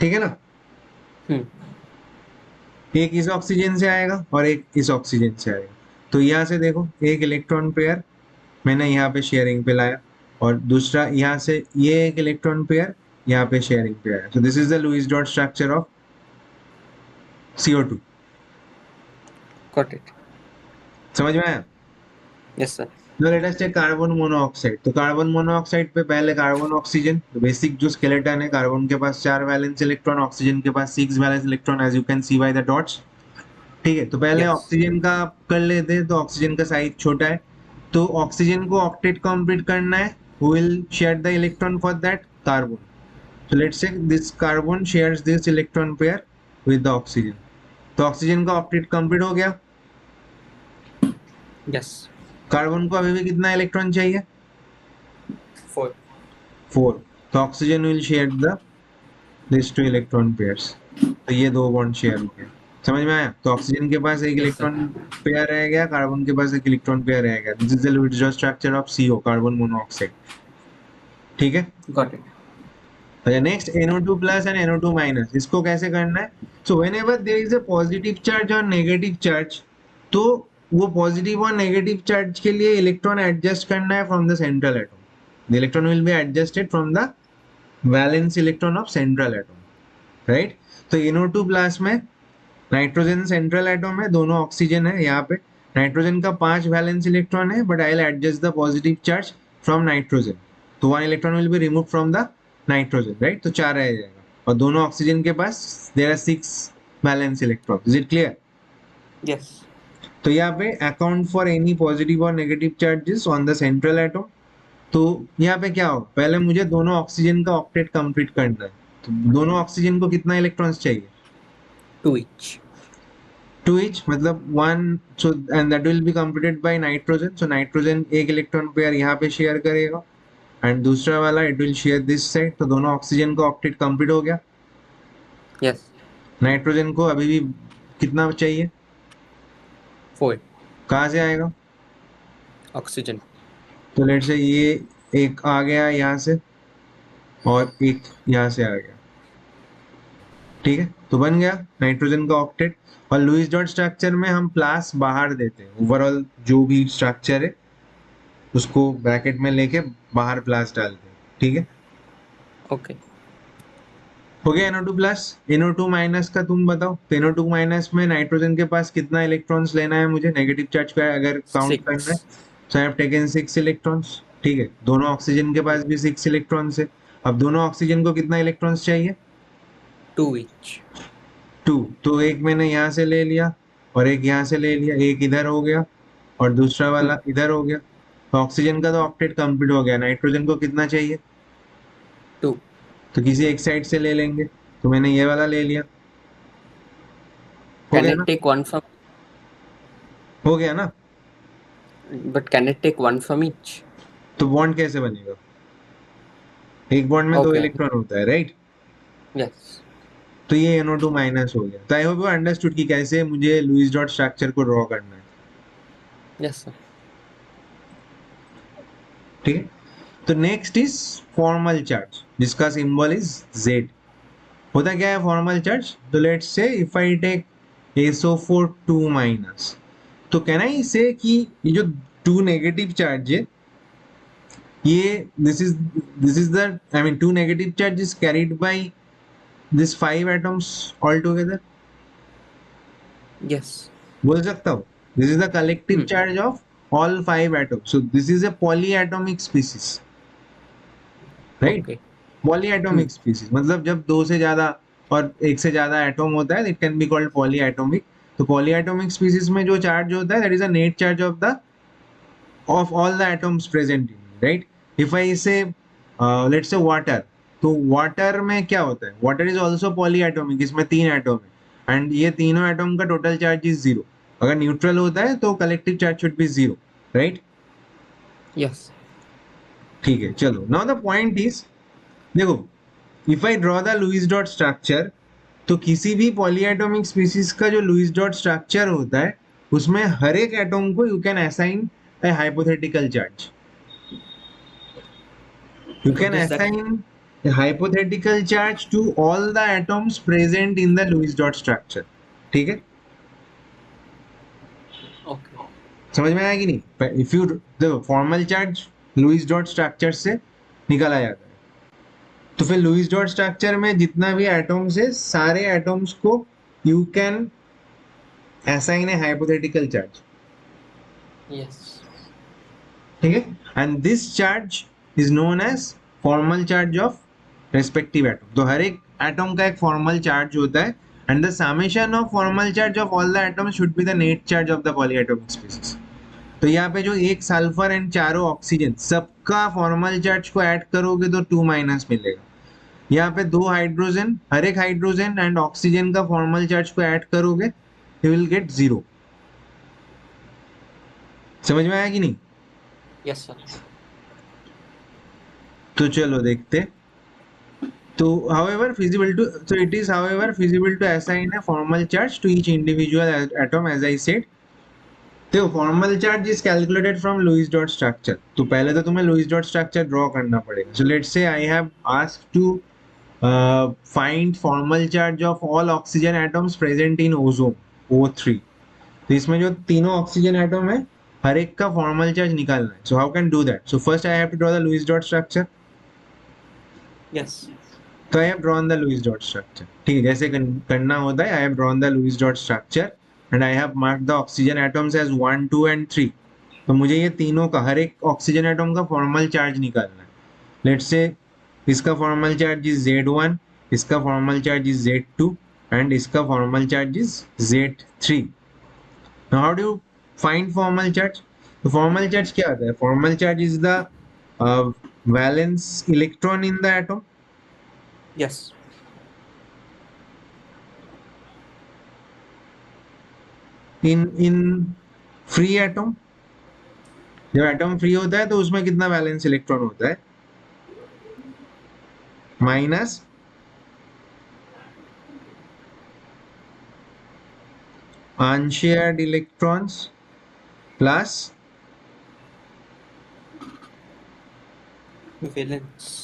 ठीक है ना, Hmm. एक इस ऑक्सीजन से आएगा और एक इस ऑक्सीजन से आएगा। तो यहाँ से देखो, एक इलेक्ट्रॉन पेयर मैंने यहाँ पे शेयरिंग पे लाया, और दूसरा यहाँ से ये एक इलेक्ट्रॉन पेयर यहाँ पे शेयरिंग पे आया। तो this is the Lewis dot structure of CO2। Got it. समझ में आया? Yes, sir. Let us take carbon monoxide. तो कार्बन मोनोऑक्साइड पे पहले कार्बन ऑक्सीजन, तो बेसिक जो स्केलेटन है, कार्बन के पास 4 वैलेंस इलेक्ट्रॉन, ऑक्सीजन के पास 6 valence electron, as you can see by the dots. ठीक है, तो पहले Yes. ऑक्सीजन का कर लेते हैं। तो ऑक्सीजन का साइज छोटा है, तो ऑक्सीजन को ऑक्टेट कंप्लीट करना है। Who will share the electron for that? Carbon. So let's say this carbon shares this electron pair with the oxygen. तो ऑक्सीजन का ऑक्टेट कंप्लीट हो गया। Yes. कार्बन को अभी भी कितना इलेक्ट्रॉन चाहिए? 4. 4। तो oxygen will share the this two electron pairs. तो ये दो बॉन्ड शेयर हो गया। समझ में आया? तो ऑक्सीजन के पास एक Yes, sir. इलेक्ट्रॉन पेयर रह गया, कार्बन के पास एक इलेक्ट्रॉन पेयर रह गया। This is the Lewis structure of CO, carbon monoxide. ठीक है। Got it. अच्छा, next NO2 plus and NO2 minus, इसको कैसे करना है? So whenever there is a positive charge और नेगेटिव चार्ज, तो वो पॉजिटिव और नेगेटिव चार्ज के लिए इलेक्ट्रॉन एडजस्ट करना है from the central atom. The electron will be adjusted from the valence electron of central atom, right? तो NO2 plus में नाइट्रोजन सेंट्रल एटम है, दोनों ऑक्सीजन है। यहाँ पे नाइट्रोजन का 5 वैलेंस इलेक्ट्रॉन है, but I will adjust the positive charge from nitrogen. तो 1 electron will be remove from the nitrogen, right? तो 4 रह जाएगा। और दोनों ऑक्सीजन के पास there are 6 valence electron. Is it clear? Yes. तो यहाँ पे अकाउंट फॉर एनी पॉजिटिव और negative charges on the central atom. तो यहाँ पे क्या हो, पहले मुझे दोनों ऑक्सीजन का ऑक्टेट कंप्लीट करना है। तो दोनों ऑक्सीजन को कितना इलेक्ट्रॉन्स चाहिए? 2 each. 2 each, मतलब 1। so and that will be completed by nitrogen, so nitrogen एक इलेक्ट्रॉन पेयर यहाँ पे शेयर करेगा, एंड दूसरा वाला it will share this side. तो दोनों ऑक्सीजन का ऑक्टेट कंप्लीट हो गया। Yes. नाइट्रोजन को अभी भी कितना चाहिए? 4. कहाँ से आएगा? Oxygen. तो लेट से ये एक आ गया यहाँ से, और एक यहाँ से आ गया। ठीक है, तो बन गया नाइट्रोजन का ऑक्टेट। और लुईस डॉट स्ट्रक्चर में हम प्लस बाहर देते हैं, ओवरऑल जो भी स्ट्रक्चर है उसको ब्रैकेट में लेके बाहर प्लस डालते हैं। ठीक है, Okay. हो गया NO2 प्लस। NO2 माइनस का तुम बताओ। तो NO2 माइनस में नाइट्रोजन के पास कितना इलेक्ट्रॉन्स लेना है मुझे, नेगेटिव चार्ज का अगर काउंट करना है? 6. सो आई हैव टेकन 6 इलेक्ट्रॉन्स। ठीक है, दोनों ऑक्सीजन के पास भी 6 इलेक्ट्रॉन्स है। अब दोनों ऑक्सीजन को कितना इलेक्ट्रॉन्स चाहिए? 2 each. 2। तो एक मैंने यहाँ से ले लिया और एक यहाँ से ले लिया, एक इधर हो गया और दूसरा वाला 2. इधर हो गया। तो ऑक्सीजन का तो ऑक्टेट कंप्लीट हो गया। नाइट्रोजन को कितना चाहिए? 2. तो किसी एक साइड से ले लेंगे। तो मैंने ये वाला ले लिया। हो Can गया it ना? take one from? हो गया ना? But can it take one from each? तो बॉन्ड कैसे बनेगा? एक बॉन्ड में 2 Okay. इलेक्ट्रॉन होता है, राइट? Yes. तो ये NO2 माइनस हो गया। तो आई होप यू अंडरस्टूड कि कैसे मुझे लुईस डॉट स्ट्रक्चर को ड्रॉ करना है। Yes, sir. ठीक है, तो नेक्स्ट इज फॉर्मल चार्ज, जिसका सिंबल इज Z। होता क्या है फॉर्मल चार्ज? तो let's say if I take SO4 2 minus, तो कैन आई से कि ये जो 2 नेगेटिव चार्ज है, ये this is the, I mean 2 negative charge is carried by this 5 atoms all together. Yes. बोल सकता हूँ this is the collective Hmm. Charge of all 5 atoms. So this is a polyatomic species, right? Okay. Hmm. Polyatomic species मतलब जब 2 से ज्यादा और एक से ज्यादा एटम होता है, it can be called polyatomic. तो पॉलीएटॉमिक स्पीसीज में जो चार्ज होता है, that is a net charge of all the atoms present in, right? If I say let's say water, तो वाटर में क्या होता है? वाटर इज ऑल्सो पॉलीएटॉमिक, इसमें 3 एटम है एंड ये तीनों एटम का टोटल चार्ज इज 0। अगर न्यूट्रल होता है तो collective charge should be 0, right? Yes. ठीक है, चलो नाउ द पॉइंट इज, देखो if I draw the Lewis dot structure, तो किसी भी पॉलीएटॉमिक स्पीसीज का जो लुईस डॉट स्ट्रक्चर होता है, उसमें हर एक एटम को you can assign a hypothetical charge. You can What is that? assign a hypothetical charge to all the atoms present in the Lewis dot structure. ठीक है, Okay. समझ में आया कि नहीं? If you the formal charge Lewis dot structure से निकाला जाता है, तो फिर लुईस डॉट स्ट्रक्चर में जितना भी एटम्स है, सारे एटम्स को you can assign a hypothetical charge. Yes. ठीक है, and this charge is known as formal charge of respective atom. तो हर एक एटम का एक फॉर्मल चार्ज होता है, and the summation of formal charge of all the atoms should be the net charge of the polyatomic species. तो यहाँ पे जो एक सल्फर एंड चारों ऑक्सीजन, सबका फॉर्मल चार्ज को ऐड करोगे तो 2 माइनस मिलेगा। यहाँ पे दो हाइड्रोजन, हर एक हाइड्रोजन एंड ऑक्सीजन का फॉर्मल चार्ज को ऐड करोगे, यू विल गेट 0। समझ में आया कि नहीं? Yes sir. तो चलो देखते। तो however feasible to, so it is however feasible to assign a formal charge to each individual atom, as I said. तो formal charge is calculated from Lewis dot structure. तो पहले तो तुम्हें लुईस डॉट स्ट्रक्चर ड्रॉ करना पड़ेगा। So let's say I have asked to find formal charge of all oxygen atoms present in ozone, O3। तो इसमें जो तीनों ऑक्सीजन एटम है, हर एक का फॉर्मल चार्ज निकालना है। So how can do that? So first I have to draw the Lewis dot structure. Yes. तो I have drawn the Lewis dot structure. ठीक है, जैसे करना होता है, I have drawn the Lewis dot structure and I have marked the oxygen atoms as 1, 2 and 3। तो मुझे ये तीनों का, हर एक ऑक्सीजन एटम का फॉर्मल चार्ज निकालना है। लेट्स से इसका फॉर्मल चार्ज इज Z1, इसका formal charge is Z2 and इसका formal charge is Z3। Now how do you find formal charge? तो फॉर्मल चार्ज क्या होता है? Formal charge is the valence electron in the atom. Yes. In free atom, जब atom free होता है तो उसमें कितना वैलेंस इलेक्ट्रॉन होता है? Minus unshared electrons plus valence.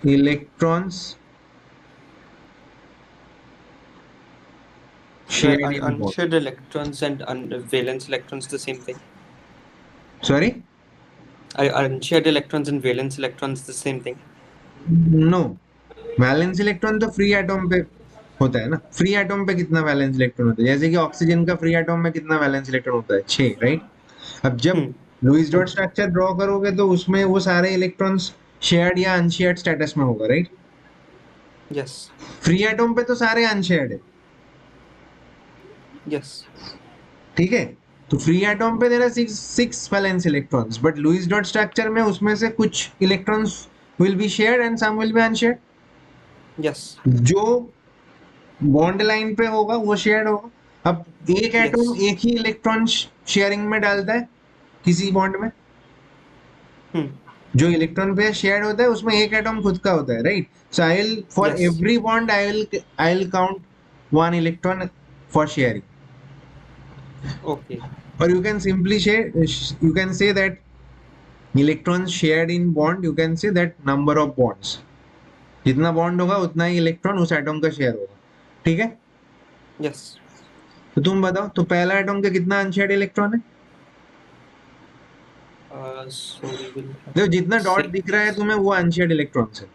Electrons shared in bond. Unshared electrons and valence electrons the same thing? Sorry? Are unshared electrons and valence electrons the same thing? No. Valence electron तो free atom पे होता है ना। Free atom पे कितना valence electron होता है? जैसे कि ऑक्सीजन का फ्री एटम में कितना वैलेंस इलेक्ट्रॉन होता है? 6, राइट? अब जब लुईस डॉट स्ट्रक्चर ड्रॉ करोगे तो उसमें वो सारे इलेक्ट्रॉन्स शेयर्ड या अनशेयर्ड स्टेटस में होगा, राइट? यस। फ्री एटम पे तो सारे अनशेयर्ड है। यस। ठीक है, तो फ्री एटम पे there are 6 valence electrons, but Lewis dot structure में उसमें से कुछ electrons will be shared and some will be unshared. Yes. जो बॉन्ड लाइन पे होगा वो शेयर्ड होगा। अब एक एटम एक ही इलेक्ट्रॉन शेयरिंग में डालता है किसी बॉन्ड में। जो इलेक्ट्रॉन पे शेयर्ड होता है उसमें एक एटम खुद का होता है, right? So I will for every bond I will count 1 electron for sharing. Okay. Or you can simply you can say that electrons shared in bond, you can say that number of bonds, जितना bond होगा उतना ही electron उस atom का share होगा। ठीक है, Yes. तो तुम बताओ, तो पहला एटम का कितना अनशेयर्ड इलेक्ट्रॉन है? So we will देखो जितना डॉट दिख रहा है तुम्हें वो अनशेयर्ड इलेक्ट्रॉन्स है।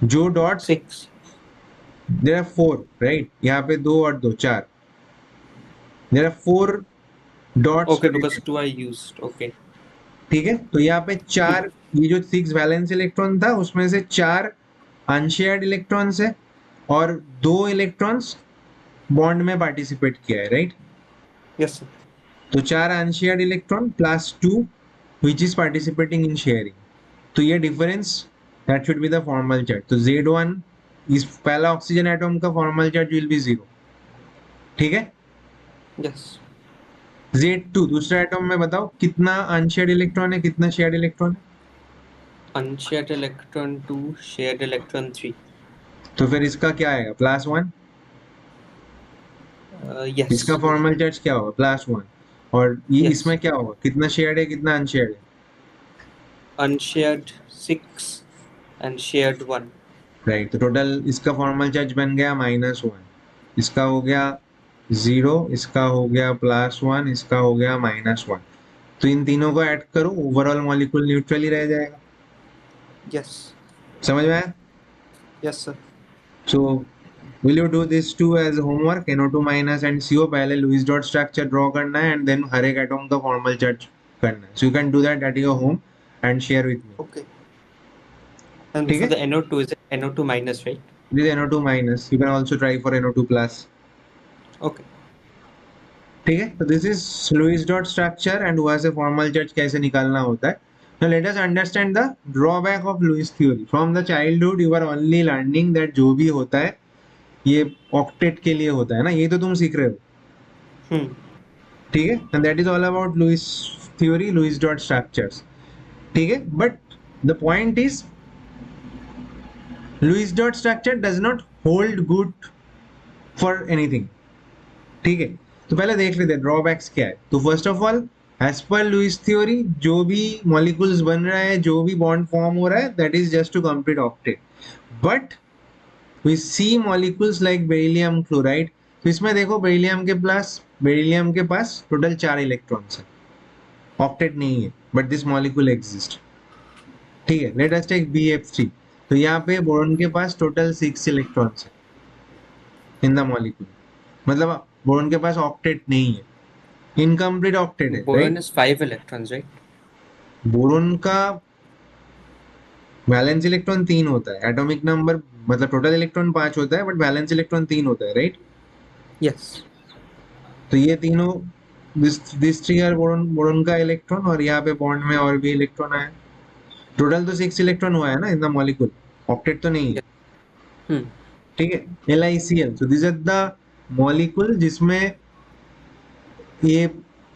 जो डॉट 6. There are 4, right? यहाँ पे 2 और 2 4, there are 4 dots. Okay, because 2 I used. Okay. ठीक है, तो यहाँ पे 4, ये जो 6 वैलेंस इलेक्ट्रॉन था उसमें से 4 अनशेयर्ड इलेक्ट्रॉन्स है और 2 इलेक्ट्रॉन्स बॉन्ड में पार्टिसिपेट किया है, राइट? Yes sir. तो 4 unshared electron plus 2 which is participating in sharing. तो ये difference that should be the formal charge. तो Z1 इस पहला ऑक्सीजन एटम का फॉर्मल चार्ज विल बी 0। ठीक है, Yes. Z2 दूसरा एटम में बताओ कितना अनशेयर्ड इलेक्ट्रॉन है, कितना शेयर्ड इलेक्ट्रॉन है? Unshared electron 2, shared electron 3. तो फिर इसका क्या आएगा? +1। Yes. इसका फॉर्मल चार्ज क्या होगा? +1। और ये Yes. इसमें क्या होगा? कितना शेयर्ड है, कितना अनशेयर्ड है? Unshared 6 and shared 1. राइट, तो टोटल इसका फॉर्मल चार्ज बन गया -1, इसका हो गया 0, इसका हो गया +1, इसका हो गया -1। तो इन तीनों को ऐड करो, ओवरऑल मॉलिक्यूल न्यूट्रल ही रह जाएगा। Yes. समझ में आया? Yes sir. So will you do this two as homework? NO2- and CO पहले लुईस डॉट स्ट्रक्चर ड्रॉ करना है एंड देन हर एक एटम का फॉर्मल चार्ज करना है. So you can do that at your home and share with me. Okay. And ठीक for है? the NO2, is it NO2 minus, right? This is NO2 minus. You can also try for NO2 plus. Okay. ठीक है? So this is Lewis dot structure and who has a formal charge कैसे निकालना होता है. Now let us understand the drawback of Lewis theory. From the childhood you are only learning that जो भी होता है ये octet के लिए होता है ना, ये तो तुम सीख रहे हो. Hmm. ठीक है? And that is all about Lewis theory, Lewis dot structures. ठीक है? But the point is Lewis dot structure does not hold good for anything. ठीक है, तो पहले देख लेते हैं ड्रॉबैक्स क्या है. तो first of all as per Lewis theory जो भी मॉलिक्यूल्स बन रहा है, जो भी बॉन्ड फॉर्म हो रहा है, that is just to complete octet. But we see molecules like beryllium chloride. तो इसमें देखो बेरिलियम के पास टोटल 4 इलेक्ट्रॉन्स है, ऑक्टेट नहीं है, बट दिस मॉलिक्यूल एग्जिस्ट. ठीक है, लेट अस टेक BF3. तो यहाँ पे बोरॉन के पास टोटल 6 इलेक्ट्रॉन्स है इन द मॉलिक्यूल, मतलब बोरॉन के पास ऑक्टेट नहीं है, इनकम्प्लीट ऑक्टेट है, Boron right. is 5 electrons, right? Boron का वैलेंस इलेक्ट्रॉन 3 होता है, एटॉमिक नंबर मतलब टोटल इलेक्ट्रॉन 5 होता है, बट वैलेंस इलेक्ट्रॉन 3 होता है, राइट. Yes. तो ये तीनों this three are boron, boron का इलेक्ट्रॉन, और यहाँ पे बॉन्ड में और भी इलेक्ट्रॉन आया. टोटल तो 6 इलेक्ट्रॉन हुआ है ना इन द मॉलिक्यूल, ऑक्टेट तो नहीं है. Yes. Hmm. ठीक है, LICL. So this are the molecule जिसमें ये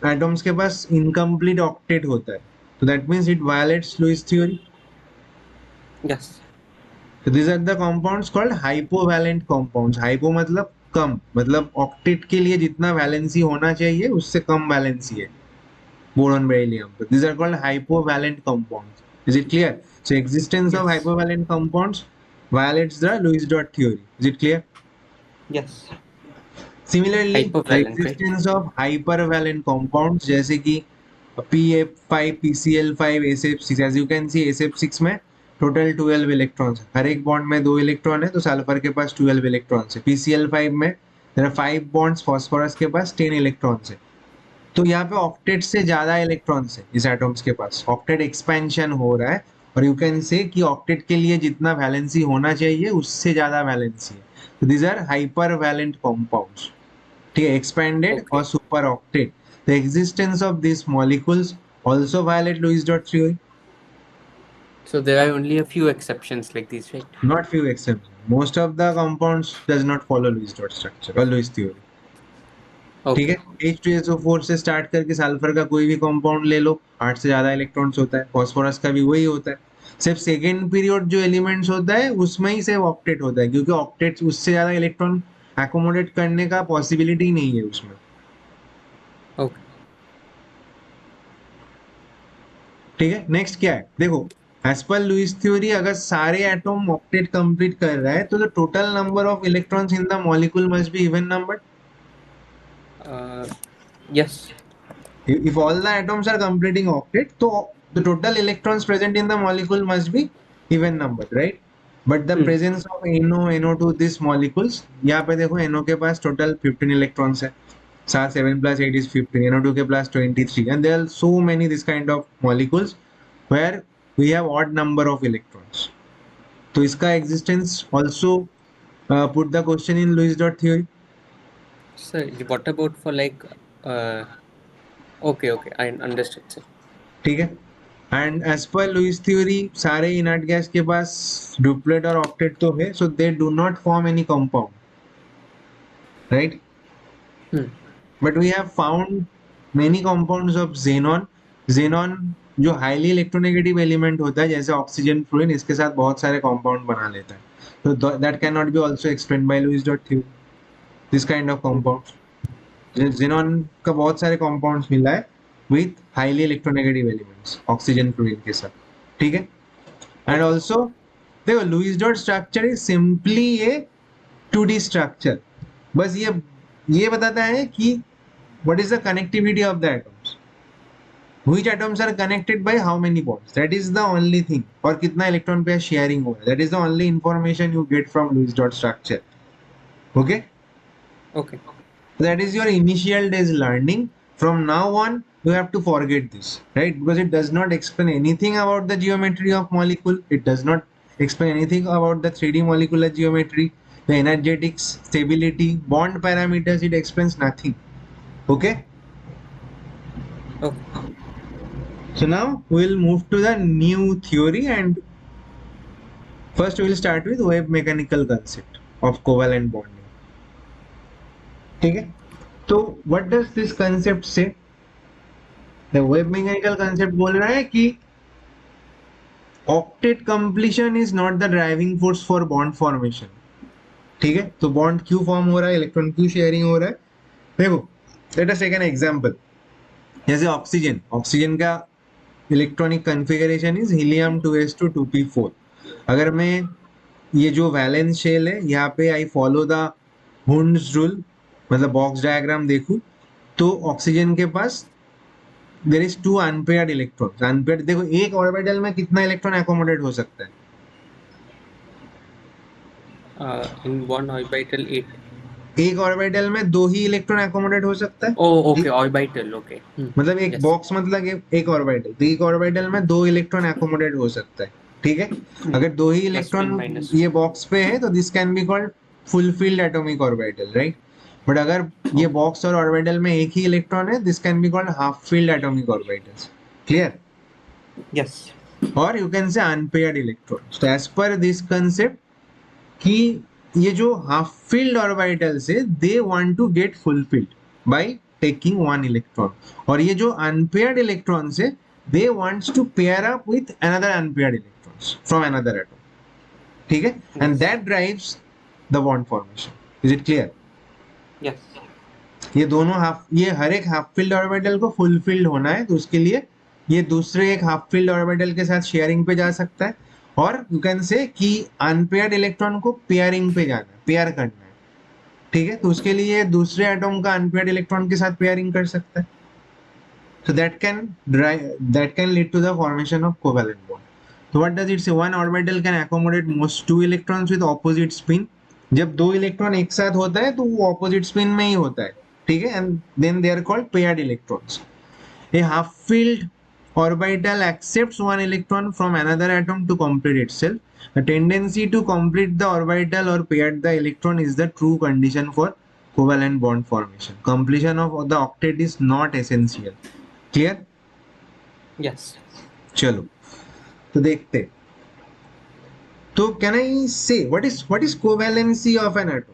एटॉम्स के पास इनकम्प्लीट ऑक्टेट होता है. तो that means it violates Lewis theory. Yes. So these are the compounds called hypovalent compounds. Hypo मतलब कम, मतलब ऑक्टेट के लिए जितना वैलेंसी होना चाहिए उससे कम वैलेंसी है बोरॉन बेरिलियम. तो these are called hypovalent compounds. Is it clear? So existence of Yes. hypovalent compounds violates the Lewis dot theory. Is it clear? Yes. Similarly, the Hypervalent, right? existence of hypervalent compounds जैसे कि PF5, PCl5, SF6. As you can see, SF6 में total 12 electrons है, हर एक bond में 2 electron है, तो sulphur के पास 12 electrons है. PCl5 में देयर आर 5 बॉन्ड्स, फास्फोरस के पास 10 इलेक्ट्रॉन्स है. तो यहाँ पे ऑक्टेट से ज्यादा इलेक्ट्रॉन्स है इस एटॉम्स के पास, ऑक्टेट एक्सपेंशन हो रहा है, और यू कैन से कि ऑक्टेट के लिए जितना वैलेंसी होना चाहिए उससे ज्यादा वैलेंसी है. तो these are hypervalent compounds. ठीक है, expanded or Okay. superoctet. The existence of these molecules also violate Lewis dot theory. So there are only a few exceptions like these, right? Not few exceptions. Most of the compounds does not follow Lewis dot structure or Lewis theory. ठीक है, Okay. H2SO4 से start करके sulphur का कोई भी compound ले लो, 8 से ज्यादा इलेक्ट्रॉन्स होता है. फास्फोरस का भी वही होता है. सिर्फ सेकेंड पीरियड जो एलिमेंट्स होता है उसमें ही सिर्फ ऑक्टेट होता है, क्योंकि ऑक्टेट उससे ज्यादा इलेक्ट्रॉन एकोमोडेट करने का पॉसिबिलिटी नहीं है उसमें. Okay. ठीक है, नेक्स्ट क्या है देखो. एज पर लुईस थ्योरी अगर सारे एटॉम ऑक्टेट कंप्लीट कर रहा है तो the total number of electrons in the molecule must be even number. Yes. If all the atoms are completing octet, so the total electrons present in the molecule must be even numbered, right? But the Hmm. presence of NO, NO2, these molecules, यहाँ पे देखो NO के पास total 15 electrons है, 7 plus 8 is 15, NO2 के पास 23, and there are so many this kind of molecules where we have odd number of electrons. तो इसका existence also put the question in Lewis dot theory. So what about for like okay, okay, I understood, sir. ठीक है, and as per Lewis theory सारे inert gas के पास duplet और octet तो है, so they do not form any compound, right. Hmm. But we have found many compounds of xenon. Xenon जो highly electronegative element होता है जैसे ऑक्सीजन फ्लोरीन, इसके साथ बहुत सारे कंपाउंड बना लेता है. तो that can not be also explained by Lewis dot theory, this kind of Okay. Compounds. Xenon का बहुत सारे कंपाउंड्स मिला है with highly electronegative elements oxygen fluorine के साथ. ठीक है, एंड Okay. ऑल्सो देखो Lewis dot structure is simply a 2D structure. बस ये बताता है कि what is the connectivity of the atoms, which atoms are connected by how many bonds, that is the only thing. और कितना electron pair sharing हो रहा है, that is the only information you get from Lewis dot structure. Okay, Okay. that is your initial days learning. From now on you have to forget this, right? Because it does not explain anything about the geometry of molecule. It does not explain anything about the 3D molecular geometry, the energetics, stability, bond parameters. It explains nothing. Okay. Okay. So now we'll move to the new theory, and first we'll start with wave mechanical concept of covalent bonding. ठीक है? तो what does this concept say? The wave mechanical concept बोल रहा है कि octet completion is not the driving force for bond formation. ठीक है? तो bond क्यों फॉर्म हो रहा है, इलेक्ट्रॉन क्यों शेयरिंग हो रहा है? देखो, let us take an example. जैसे ऑक्सीजन का electronic configuration is helium 2s2 2p4. अगर मैं ये जो वैलेंस शेल है यहाँ पे I follow the Hund's rule, मतलब बॉक्स डायग्राम देखूं, तो ऑक्सीजन के पास there is two unpaired electrons. Unpaired देखो, एक ऑर्बिटल में कितना इलेक्ट्रॉन एकोमोडेट हो सकता है? In one orbital, 8. एक ऑर्बिटल में दो ही इलेक्ट्रॉन एकोमोडेट हो सकता है. Oh, okay, orbital. Okay. मतलब एक Yes. बॉक्स, मतलब एक ऑर्बिटल, तो एक ऑर्बिटल में दो इलेक्ट्रॉन एकोमोडेट हो सकता है. ठीक है? अगर दो ही Plus one, इलेक्ट्रॉन minus ये one. बॉक्स पे है तो this can be called fulfilled atomic orbital, right? But अगर ये Okay. बॉक्स और ऑर्बिटल में एक ही इलेक्ट्रॉन है, this can be called half filled atomic orbitals. Clear? Yes. और you can say unpaired electrons. तो एज पर दिस कंसेप्ट कि ये जो हाफ फिल्ड ऑर्बिटल्स है they want to get fulfilled by taking one electron, और ये जो unpaired electrons है they wants to pair up with another unpaired electrons from another atom. ठीक है? And Yes. That drives the bond formation. Is it clear? Yes. ये दोनों half, ये हर एक हाफ फिल्ड ऑर्बिटल को फुलफिल्ड होना है, तो उसके लिए ये दूसरे एक हाफ फिल्ड ऑर्बिटल के साथ शेयरिंग पे जा सकता है, और यू कैन से कि अनपेयर्ड इलेक्ट्रॉन को पेयरिंग पे जाना है, पेयर करना है. ठीक है? तो उसके लिए दूसरे एटॉम का अनपेयर्ड इलेक्ट्रॉन के साथ पेयरिंग कर सकता है. So that can lead to the formation of covalent bond. So what does it say? One orbital can accommodate most two electrons with opposite spin. जब दो इलेक्ट्रॉन एक साथ होता है तो वो ऑपोजिट स्पिन में ही होता है. ठीक है? And then they are called paired electrons. A half filled orbital accepts one electron from another atom to complete itself. The tendency to complete the orbital or pair the electron is the true condition for covalent bond formation. Completion of the octet is not essential. Clear? Yes. चलो तो देखते हैं. तो can I से what is covalency of an atom?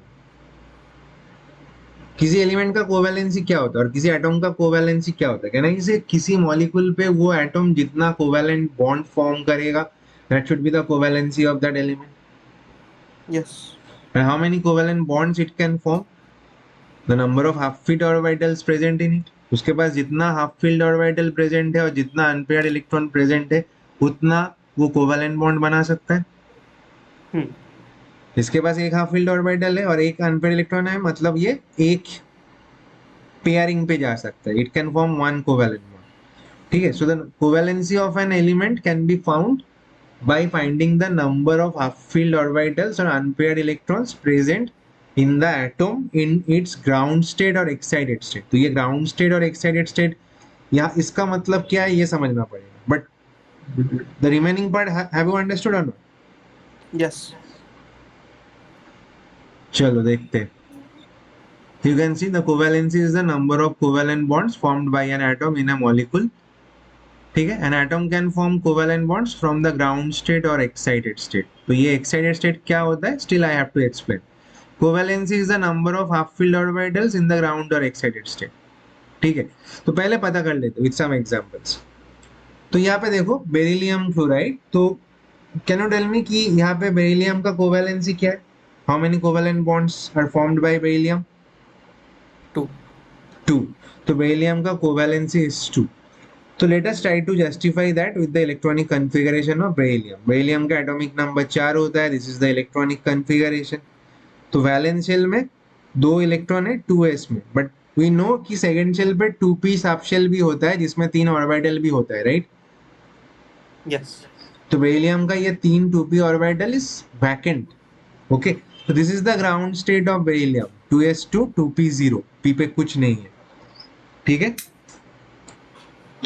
किसी element का covalency क्या होता है और किसी एटम का कोवैलेंसी क्या होता है? कैन आई से किसी मॉलिक्यूल पे वो एटम जितना कोवैलेंट बॉन्ड फॉर्म करेगा, that should be the covalency of that element. Yes. And how many covalent bonds it can form? The number of half filled orbitals present in it. उसके पास जितना half filled orbital present है और जितना unpaired electron present है, उतना वो covalent bond बना सकता है. Hmm. इसके पास एक हाफ फील्ड ऑर्बिटल है और एक अनपेयर्ड इलेक्ट्रॉन है, मतलब ये एक पेयरिंग पे जा सकता है. It can form one covalent bond. ठीक है? So the covalency of an element can be found by finding the number of half filled orbitals और unpaired electrons present in the atom in its ground state और excited state. तो ये ground state और excited state, यहाँ इसका मतलब क्या है ये समझना पड़ेगा. But the remaining part have you understood और नॉट? Yes. चलो देखते हैं. You can see the covalency is the number of covalent bonds formed by an atom in a molecule. ठीक है? An atom can form covalent bonds from the ground state or excited state. तो ये excited state क्या होता है? Still I have to explain. Covalency is the number of half filled orbitals in the ground or excited state. ठीक है? तो पहले पता कर लेते with some examples. तो यहाँ पे देखो बेरिलियम क्लोराइड. तो कैन यू टेल मी कि यहाँ पे बेरिलियम का कोवैलेंसी क्या है? How many covalent bonds are formed by beryllium? 2. 2. तो बेरिलियम का कोवैलेंसी इज 2. तो let us try to justify that with the electronic configuration of beryllium. Beryllium का एटॉमिक नंबर 4 होता है. This is the electronic configuration. तो valence shell में 2 electron है 2s में, बट वी नो कि सेकंड शेल पे 2p सब शेल भी होता है जिसमें 3 ऑर्बिटल भी होता है, राइट? Yes. तो बेरिलियम का ये 3 2p orbital is vacant. Okay, तो this is the ground state of beryllium 2s2 2p0. p पे कुछ नहीं है. ठीक है?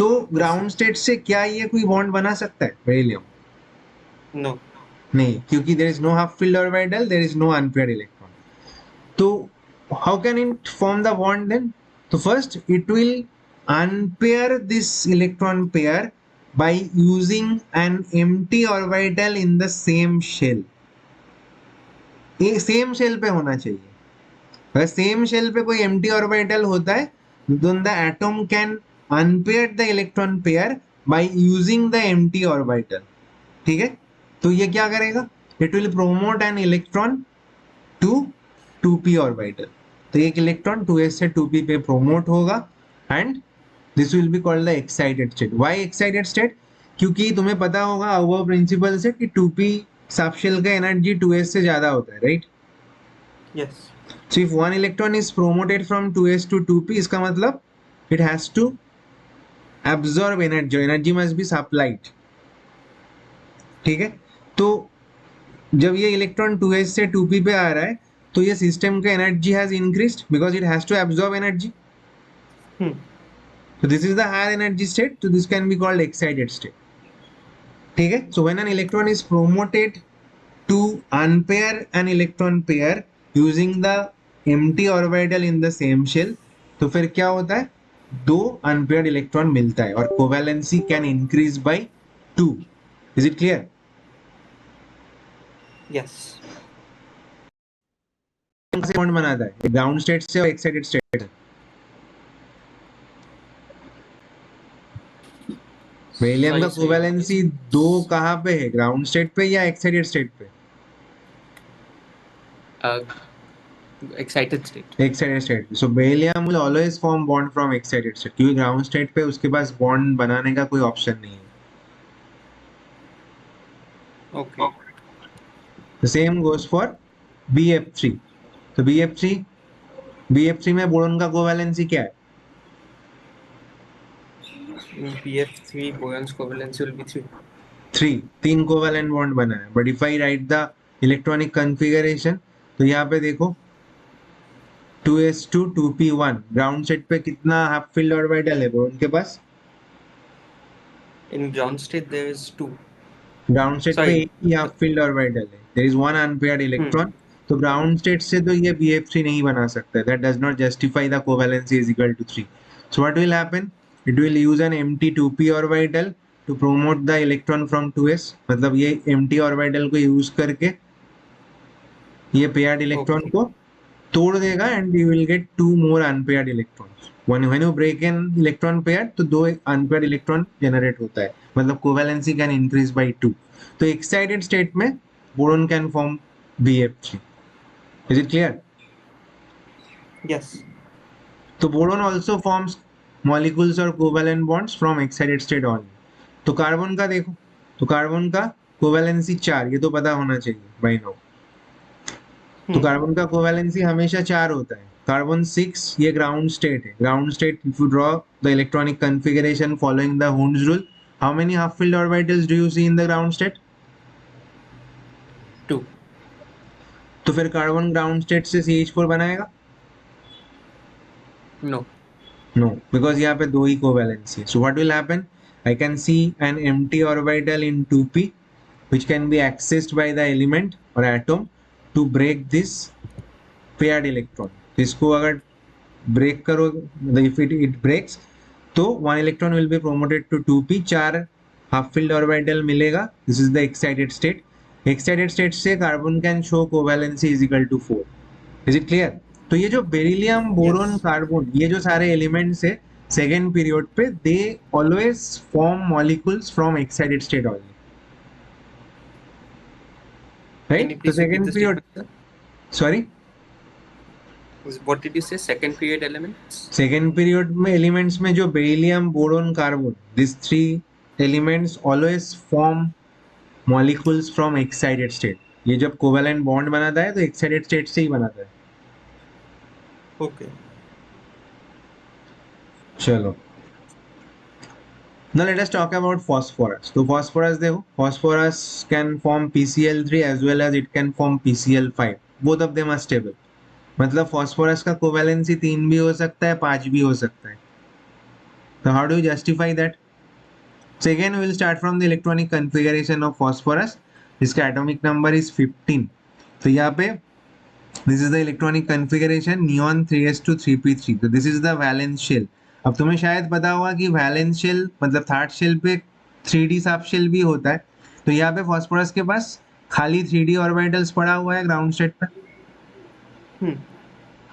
तो ग्राउंड स्टेट से क्या ये कोई बॉन्ड बना सकता है बेरिलियम? नो। नहीं, क्योंकि there is no half filled orbital, there is no unpaired electron. तो how can it form the bond then? तो first it will unpair this electron pair by using an empty orbital in the same shell. ये same shell पे होना चाहिए. अगर same shell पे कोई empty orbital होता है, then the atom can unpair the electron pair by using the empty orbital. ठीक है, तो ये क्या करेगा? It will promote an electron to 2p orbital. तो एक इलेक्ट्रॉन 2s से 2p पे प्रोमोट होगा and this will be called the excited state. Why excited state? क्योंकि तुम्हें पता होगा अबव प्रिंसिपल से कि 2p सब शेल का एनर्जी 2s से ज्यादा होता है, right? Yes. So if one electron is promoted from 2s to 2p, इसका मतलब it has to absorb energy. Energy must be supplied. ठीक है, तो जब ये इलेक्ट्रॉन 2s से 2p पे आ रहा है, तो ये सिस्टम का energy has increased because it has to absorb energy. So this is the higher energy state. So this can be called excited state. ठीक है, so when an electron is promoted to unpair an electron pair using the empty orbital in the same shell, तो फिर क्या होता है? दो unpaired electron मिलता है और covalency can increase by 2. Is it clear? Yes. से बॉन्ड बनाता है ग्राउंड स्टेट से और एक्साइटेड स्टेट. बेरिलियम का कोवैलेंसी 2 कहाँ पे है? ग्राउंड स्टेट पे या एक्साइटेड स्टेट पे? Excited state. Excited state. So beryllium will always form bond from excited state, क्योंकि ग्राउंड स्टेट पे उसके पास बॉन्ड बनाने का कोई ऑप्शन नहीं है. Okay. The same goes for BF3. तो BF3 में बोरॉन का कोवैलेंसी क्या है? BF3 boron's covalence will be 3. 3. 3 covalent bond बना है. But if I right the electronic configuration, तो यहाँ पे देखो 2s2 2p1. ग्राउंड स्टेट पे कितना हाफ फील्ड ऑर्बिटल है बोरॉन के पास? In ground state there is 2. Ground state पे एक ही हाफ फील्ड ऑर्बिटल है. There is one unpaired electron. तो ग्राउंड स्टेट से तो ये BF3 नहीं बना सकता. That does not justify the covalency is equal to 3. So what will happen? It will use an empty 2p orbital to promote the electron from 2s. मतलब ये empty orbital को use करके ये पेयर्ड इलेक्ट्रॉन को तोड़ देगा and you will gate 2 more unpaired electrons. when you break an electron pair, तो 2 unpaired electron generate होता है. मतलब कोवैलेंसी कैन इंक्रीज बाय 2. तो एक्साइटेड स्टेट में boron can form BF3. Is it clear? Yes. तो बोरॉन आल्सो फॉर्म्स मॉलिक्यूल्स और covalent bonds from excited state only. तो carbon का देखो, तो कार्बन का कोवैलेंसी 4, ये तो पता होना चाहिए बाय नाउ. तो कार्बन का कोवैलेंसी हमेशा 4 होता है. कार्बन 6 ये ग्राउंड स्टेट है. Ground state, if you draw the electronic configuration following the Hund's rule, how many half filled orbitals do you see in the ground state? 2. तो फिर carbon ground state से CH4 बनाएगा? No. No, because यहाँ पे 2 ही covalency है. सो what will happen? I can see an empty orbital in 2p which can be accessed by the element or atom to break this paired electron. इसको अगर break करो, if it breaks, तो 1 electron will be promoted to 2p. 4 half filled orbital मिलेगा. This is the excited state. Excited state से carbon can show covalency is equal to 4. Is it clear? तो ये जो beryllium, boron, carbon, ये जो सारे elements है सेकेंड पीरियड पे, they always form molecules from excited state only, right? तो second period, sorry, What did you say? Second period elements? Second period में एलिमेंट्स में जो beryllium, boron, carbon, this 3 elements always form molecules from excited state. ये जब covalent bond बनाता है तो excited state से ही बनाता है. Okay. चलो, now let us talk about phosphorus. तो phosphorus देखो, phosphorus can form PCl3 as well as it can form PCl5. both of them are stable. मतलब phosphorus का कोवैलेंसी 3 भी हो सकता है, 5 भी हो सकता है. So how do you justify that? So again we will start from the electronic configuration of phosphorus. इसका atomic number is 15. तो यहाँ पे this is the electronic configuration neon 3s2 3p3. तो this is the valence shell. अब तुम्हें शायद पता होगा कि valence shell मतलब थर्ड शेल पे 3d सब शेल भी होता है. तो यहाँ पे फॉस्फोरस के पास खाली 3d ऑर्बिटल्स पड़ा हुआ है ग्राउंड स्टेट पे.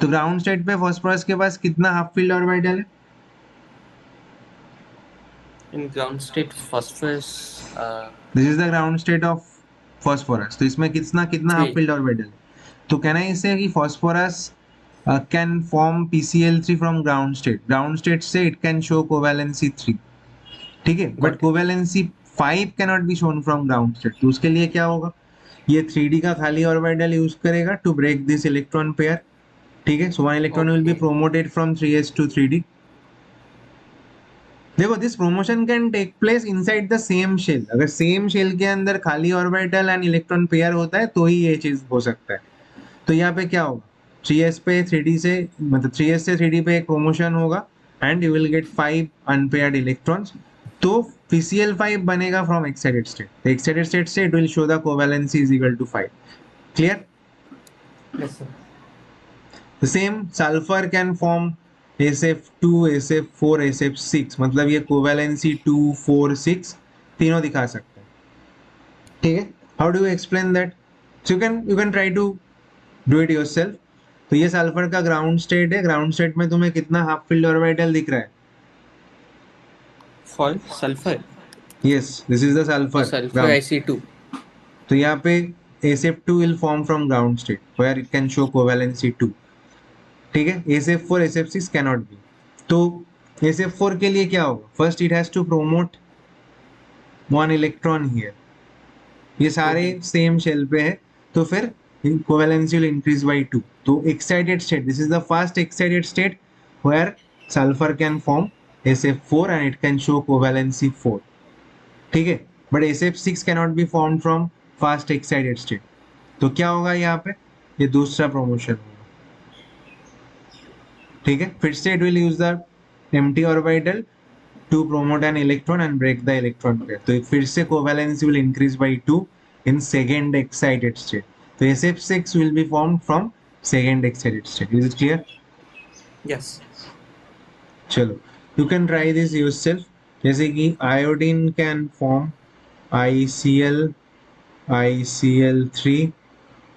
तो ग्राउंड स्टेट पे फॉस्फोरस के पास कितना हाफ फील्ड ऑर्बिटल है? In ground state, phosphorus this is the ground state of phosphorus. तो इसमें कितना कितना हाफ 3. फील्ड ऑर्बिटल है? तो कहना है इससे कि phosphorus can form PCl3 from ground state. Ground state से इट कैन शो कोवैलेंसी 3. ठीक है, but Got it. Covalency 5 can not be shown from ground state. तो उसके लिए क्या होगा? ये 3d का खाली ऑर्बिटल यूज करेगा to break this electron pair. ठीक है, so one electron will be Okay. Promoted from 3s to 3d. देखो this promotion can take place inside the same shell. अगर सेम शेल के अंदर खाली ऑर्बिटल एंड इलेक्ट्रॉन पेयर होता है तो ही ये चीज हो सकता है. तो यहाँ पे क्या होगा? 3s पे 3d से मतलब 3s से 3d पे एक प्रोमोशन होगा and you will get 5 unpaired electrons. तो PCl5 बनेगा from excited state. Excited state से it will show the covalency is equal to 5. Clear? Yes, sir. The same sulfur can form SF2, SF4, SF6. मतलब ये covalency 2, 4, 6 तीनों दिखा सकते हैं. ठीक है, how do you explain that? So you can try to do it yourself. तो ये सल्फर का ग्राउंड स्टेट है. ग्राउंड स्टेट में तुम्हें कितना हाफ फील्ड ऑर्बिटल दिख रहा है? For sulfur. Yes, this is the For sulphur sulfur, ground. I see 2. तो यहाँ पे SF2 will form from ground state where it can show covalency 2. ठीक है, SF4 SF6 cannot be. तो SF4 के लिए क्या होगा? First it has to promote one electron here. ये सारे सेम शेल पे है तो फिर कोवैलेंसी विल इंक्रीज बाय 2. तो excited state, this is the first excited state where sulphur can form SF4 and it can show covalency 4. ठीक है, बट SF6 cannot be formed from fast excited state. तो क्या होगा यहाँ पे? ये दूसरा प्रोमोशन होगा. ठीक है, फिर से it will use the empty orbital to promote an electron and break the electron pair. तो फिर से covalency will increase by 2 in second excited state. तो SF6 will be formed from second excited state. Is it clear? Yes. चलो, you can try this yourself. जैसे कि iodine can form ICl, ICl3,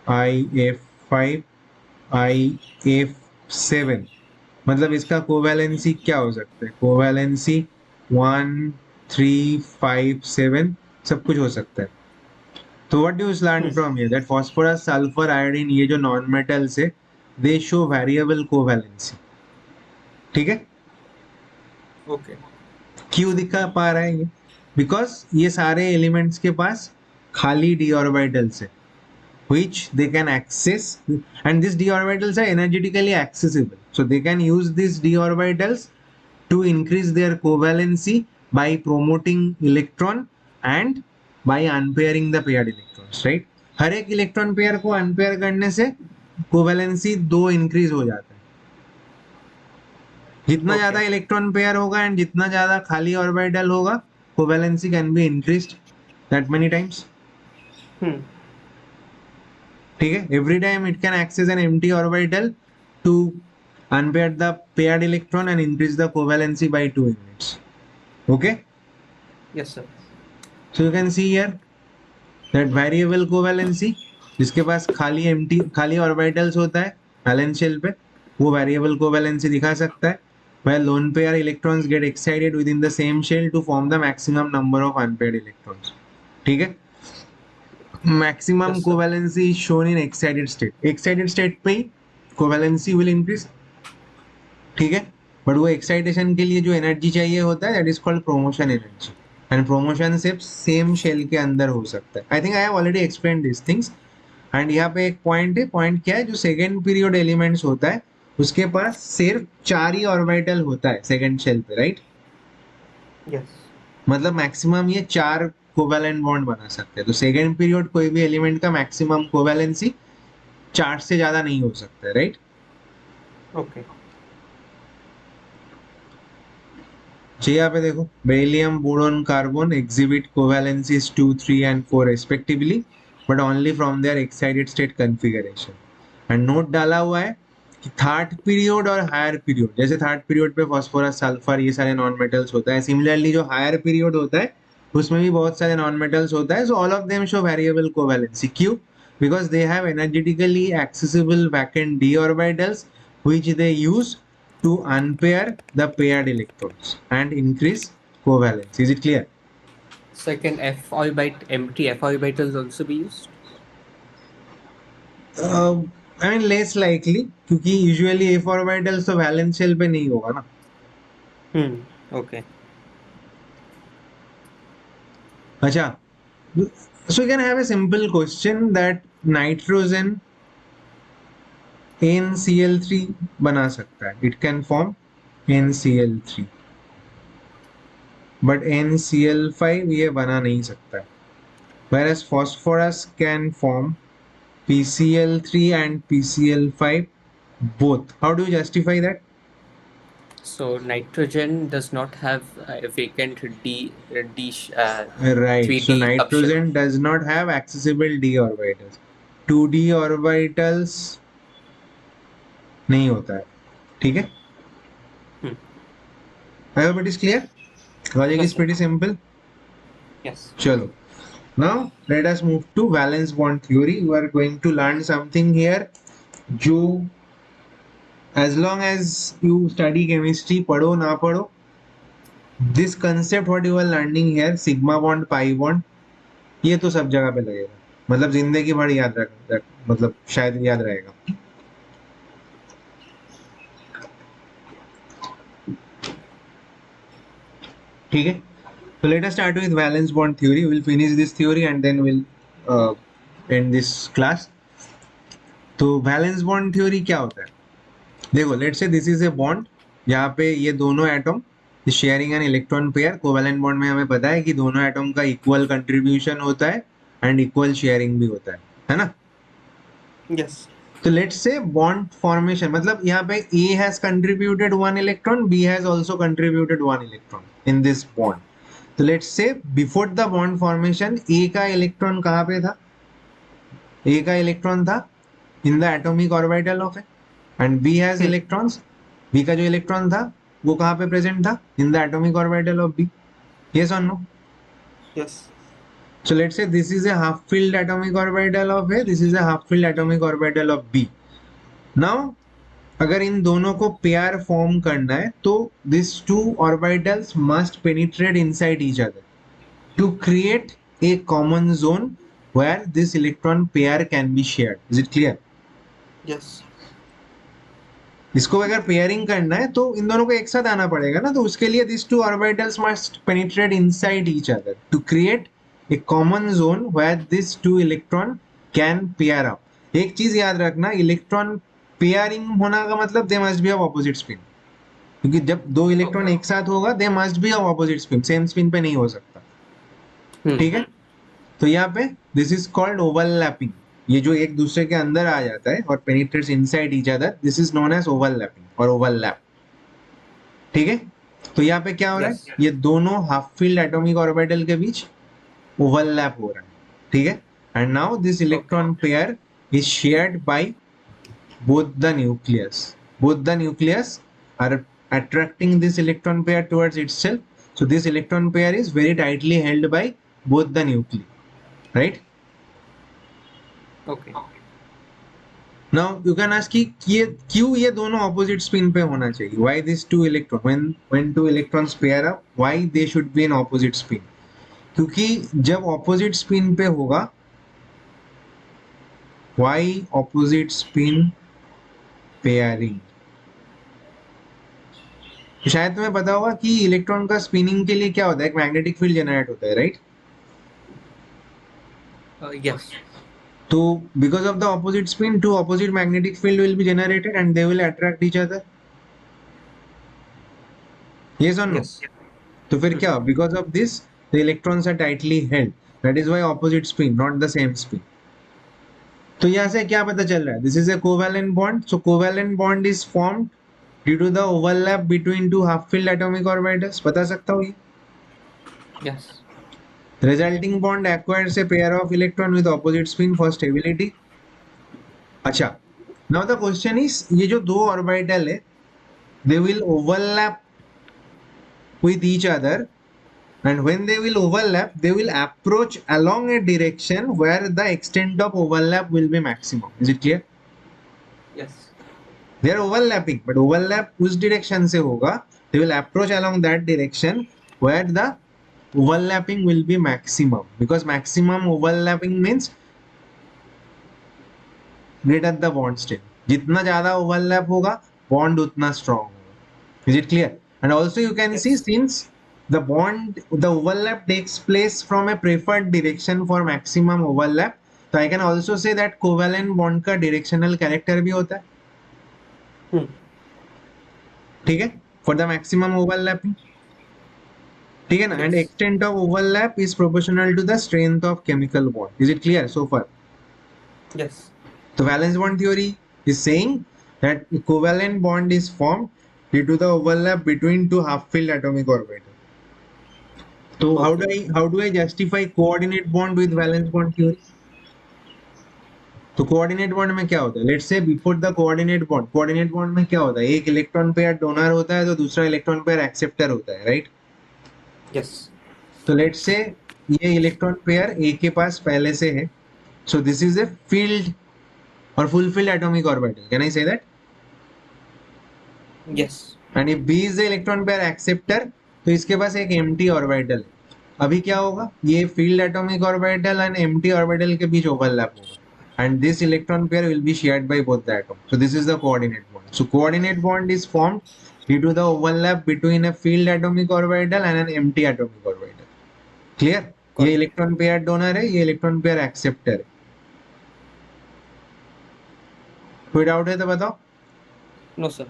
IF5, IF7. मतलब इसका covalency क्या हो सकता है? कोवैलेंसी 1, 3, 5, 7 सब कुछ हो सकता है. तो what do you learn from here? That phosphorus, sulphur, iodine ये जो नॉन मेटल्स है दे शो वेरिएबल कोवैलेंसी. ठीक है, Okay. क्यों दिखा पा रहा है ये? बिकॉज ये सारे एलिमेंट्स के पास खाली d ऑर्बिटल्स है which they can access, and these d orbitals are energetically accessible, so they can use these d orbitals to increase their covalency by promoting electron and by unpairing the paired electrons, right? हर एक electron pair को unpair करने से covalency 2 increase हो जाता है. जितना Okay. ज्यादा electron pair होगा एंड जितना ज्यादा खाली ऑर्बिटल होगा covalency can be increased that many times. ठीक है, every time it can access an empty orbital to unpair the paired electron and increase the covalency by 2 units. Okay, Yes, sir. so you can see here that variable covalency जिसके पास खाली orbitals होता है valence shell पे वो variable covalency दिखा सकता है. where lone pair electrons get excited within the same shell to form the maximum number of unpaired electrons. ठीक है, maximum Yes, sir. covalency is shown in excited state. excited state पे ही covalency will increase. ठीक है, but वो excitation के लिए जो energy चाहिए होता है that is called promotion energy. And promotion सिर्फ सेम शेल के अंदर हो सकता है. I think I have already explain this things. And यहाँ पे एक पॉइंट है. पॉइंट क्या है? जो सेकेंड पीरियड एलिमेंट्स होता है उसके पास सिर्फ 4 ही ऑर्बिटल होता है सेकेंड शेल पे, राइट? Yes. मतलब मैक्सिमम ये 4 कोवैलेंट बॉन्ड बना सकते हैं. तो सेकेंड पीरियड कोई भी एलिमेंट का मैक्सिमम कोवैलेंसी 4 से ज्यादा नहीं हो सकता है, राइट? Okay. चाहिए यहाँ पे देखो, beryllium boron carbon exhibit covalencies 2 3 and 4 respectively but only from their excited state configuration and note डाला हुआ है कि थर्ड पीरियड और हायर पीरियड, जैसे थर्ड पीरियड पे फास्फोरस सल्फर ये सारे नॉन मेटल्स होता है, सिमिलरली जो हायर पीरियड होता है उसमें भी बहुत सारे नॉन मेटल्स होता है, so all of them show variable covalency. क्यों? Because they have energetically accessible vacant d orbitals which they use to unpair the paired electrons and increase covalence. Is it clear? So can F orbit empty F orbitals also be used? I mean less likely क्योंकि usually f orbitals तो valence shell पे नहीं होगा ना। Okay. अच्छा, so you can have a simple question that nitrogen NCl3 बना सकता है, it can form NCl3 but NCl5 ये बना नहीं सकता है, whereas phosphorus can form PCl3 and PCl5 both. How do you justify that? So nitrogen does not have a vacant Right, so 3D subshell. nitrogen does not have accessible d orbitals, 2d orbitals नहीं होता है, ठीक है? Hmm. I hope it is clear. Logic Yes, is sir. pretty simple. Yes. चलो, now let us move to valence bond theory. You are going to learn something here जो as long as you study chemistry, पढ़ो ना पढ़ो, this concept what you are learning here, sigma bond pi bond, ये तो सब जगह पे लगेगा, मतलब जिंदगी भर याद रख, मतलब शायद याद रहेगा। ठीक है, so let us start with valence bond theory. We'll finish this theory and then we'll end this class. तो valence bond theory क्या होता है? देखो, let's say this is a bond, यहाँ पे ये दोनों atom sharing an electron pair. Covalent bond में हमें पता है कि दोनों एटम का इक्वल कंट्रीब्यूशन होता है एंड इक्वल शेयरिंग भी होता है ना? Yes. तो लेट्स से बॉन्ड फॉर्मेशन, मतलब यहाँ पे A has contributed one electron, B has also contributed one electron in this bond. तो let's say before the bond formation A का इलेक्ट्रॉन कहाँ पे था? A का इलेक्ट्रॉन था in the atomic orbital of A and B has Hmm. Electrons. B का जो electron था वो कहाँ पे प्रेजेंट था? In the atomic orbital of B। Yes और no? Yes. So let's say this is a half filled atomic orbital of A, this is a half filled atomic orbital of B. Now अगर इन दोनों को pair form करना है तो this two orbitals must penetrate inside each other to create a common zone where this electron pair can be shared. Is it clear? Yes. इसको अगर pairing करना है तो इन दोनों को एक साथ आना पड़ेगा ना, तो उसके लिए this two orbitals must penetrate inside each other to create a common zone where this two electron can pair up. एक चीज याद रखना, इलेक्ट्रॉन पेयरिंग होना का मतलब they must be of opposite spin, क्योंकि जब दो इलेक्ट्रॉन Okay. एक साथ होगा they must be of opposite spin, same spin पे नहीं हो सकता। ठीक है, तो यहाँ पे दिस इज कॉल्ड ओवरलैपिंग। ये जो एक दूसरे के अंदर आ जाता है और penetrates inside each other, this is known as overlapping और ओवरलैप। ठीक है, तो यहाँ पे क्या हो रहा है, Yes. ये दोनों हाफ फील्ड एटॉमिक ऑर्बिटल के बीच ओवरलैप हो रहा है। ठीक है, and now this Okay. Electron pair is shared bye both the nucleus. Both the nucleus are attracting this electron pair towards itself, so this electron pair is very tightly held by both the nuclei, right? Okay. Now you can ask कि ये क्यों ये दोनों opposite spin पे होना चाहिए? Why these two electron, when two electrons pair up, why they should be in opposite spin? क्योंकि जब opposite spin पे होगा, why opposite spin pairing? तो शायद तुम्हें पता होगा कि इलेक्ट्रॉन का स्पिनिंग के लिए क्या होता है, एक मैग्नेटिक फील्ड जनरेट होता है, राइट? Yes. तो because of the opposite spin, two opposite magnetic field will be generated and they will attract each other. Yes और नो? Yes. तो फिर क्या, because of this the electrons are tightly held, that is why opposite spin, not the same spin. तो यहाँ से क्या पता चल रहा है, this is a covalent bond, so covalent bond is formed due to the overlap between two half filled atomic orbitals. बता सकता हूँ ये. Yes. Resulting bond acquires a pair of electron with opposite spin for stability. अच्छा, now the question is, ये जो दो orbital है, they will overlap with each other, and when they will overlap, they will approach along a direction where the extent of overlap will be maximum. Is it clear? Yes. They are overlapping, but overlap उस direction से होगा, they will approach along that direction where the overlapping will be maximum, because maximum overlapping means greater the bond strength. जितना ज्यादा overlap होगा, bond उतना strong होगा. Is it clear? And also you can see, Yes. since the overlap takes place from a preferred direction for maximum overlap, so I can also say that covalent bond का directional character भी होता है. Hmm. ठीक है, for the maximum overlapping. ठीक है ना. And Yes. extent of overlap is proportional to the strength of chemical bond. Is it clear so far? Yes. The valence bond theory is saying that a covalent bond is formed due to the overlap between two half-filled atomic orbitals. So Okay. how do I justify coordinate bond with valence bond theory? तो coordinate bond में क्या होता है? Let's say before the coordinate bond में क्या होता है? एक इलेक्ट्रॉन पेयर डोनर होता है, तो दूसरा इलेक्ट्रॉन पेयर एक्सेप्टर होता है, राइट? Yes. तो लेट्स से ये इलेक्ट्रॉन पेयर ए के पास पहले से है, सो this is a field or fulfilled atomic orbital. Can I say that? Yes. And if B is the electron pair acceptor, तो इसके पास एक empty orbital है. अभी क्या होगा? ये filled atomic orbital and empty orbital के बीच overlap होगा. And this electron pair will be shared by both the atoms. So this is the coordinate bond. So coordinate bond is formed due to the overlap between a filled atomic orbital and an empty atomic orbital. Clear? Got ये it. electron pair donor है, ये electron pair acceptor है. कोई doubt है तो बताओ. No, sir.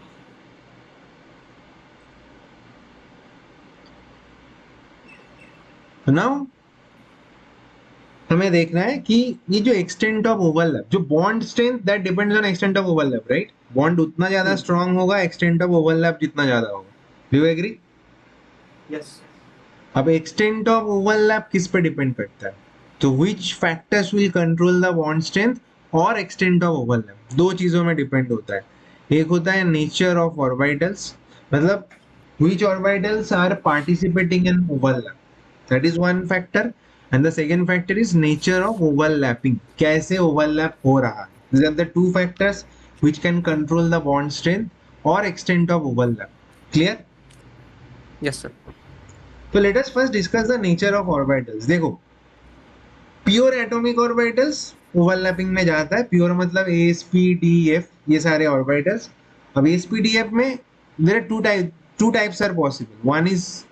तो now हमें देखना है कि ये जो एक्सटेंट ऑफ ओवरलैप, जो bond strength that depends on extent of overlap, right? Bond उतना ज्यादा Hmm. स्ट्रांग होगा, एक्सटेंट ऑफ ओवरलैप जितना ज्यादा होगा. Do you agree? Yes. अब एक्सटेंट ऑफ ओवरलैप किस पे डिपेंड करता है? तो which factors will control the bond strength और एक्सटेंट ऑफ ओवरलैप, दो चीजों में डिपेंड होता है. एक होता है नेचर ऑफ ऑर्बिटल्स, मतलब which orbitals are participating in overlap. That is one factor. And the second factor is nature of overlapping. कैसे overlap हो रहा है. These are the two factors which can control the bond strength or extent of overlap. Clear? Yes, sir. So let us first discuss the nature of orbitals. देखो, pure atomic orbitals overlapping में जाता है. Pure मतलब AsP, DF, ये सारे orbitals. अब AsP, DF में there are two types are possible. One is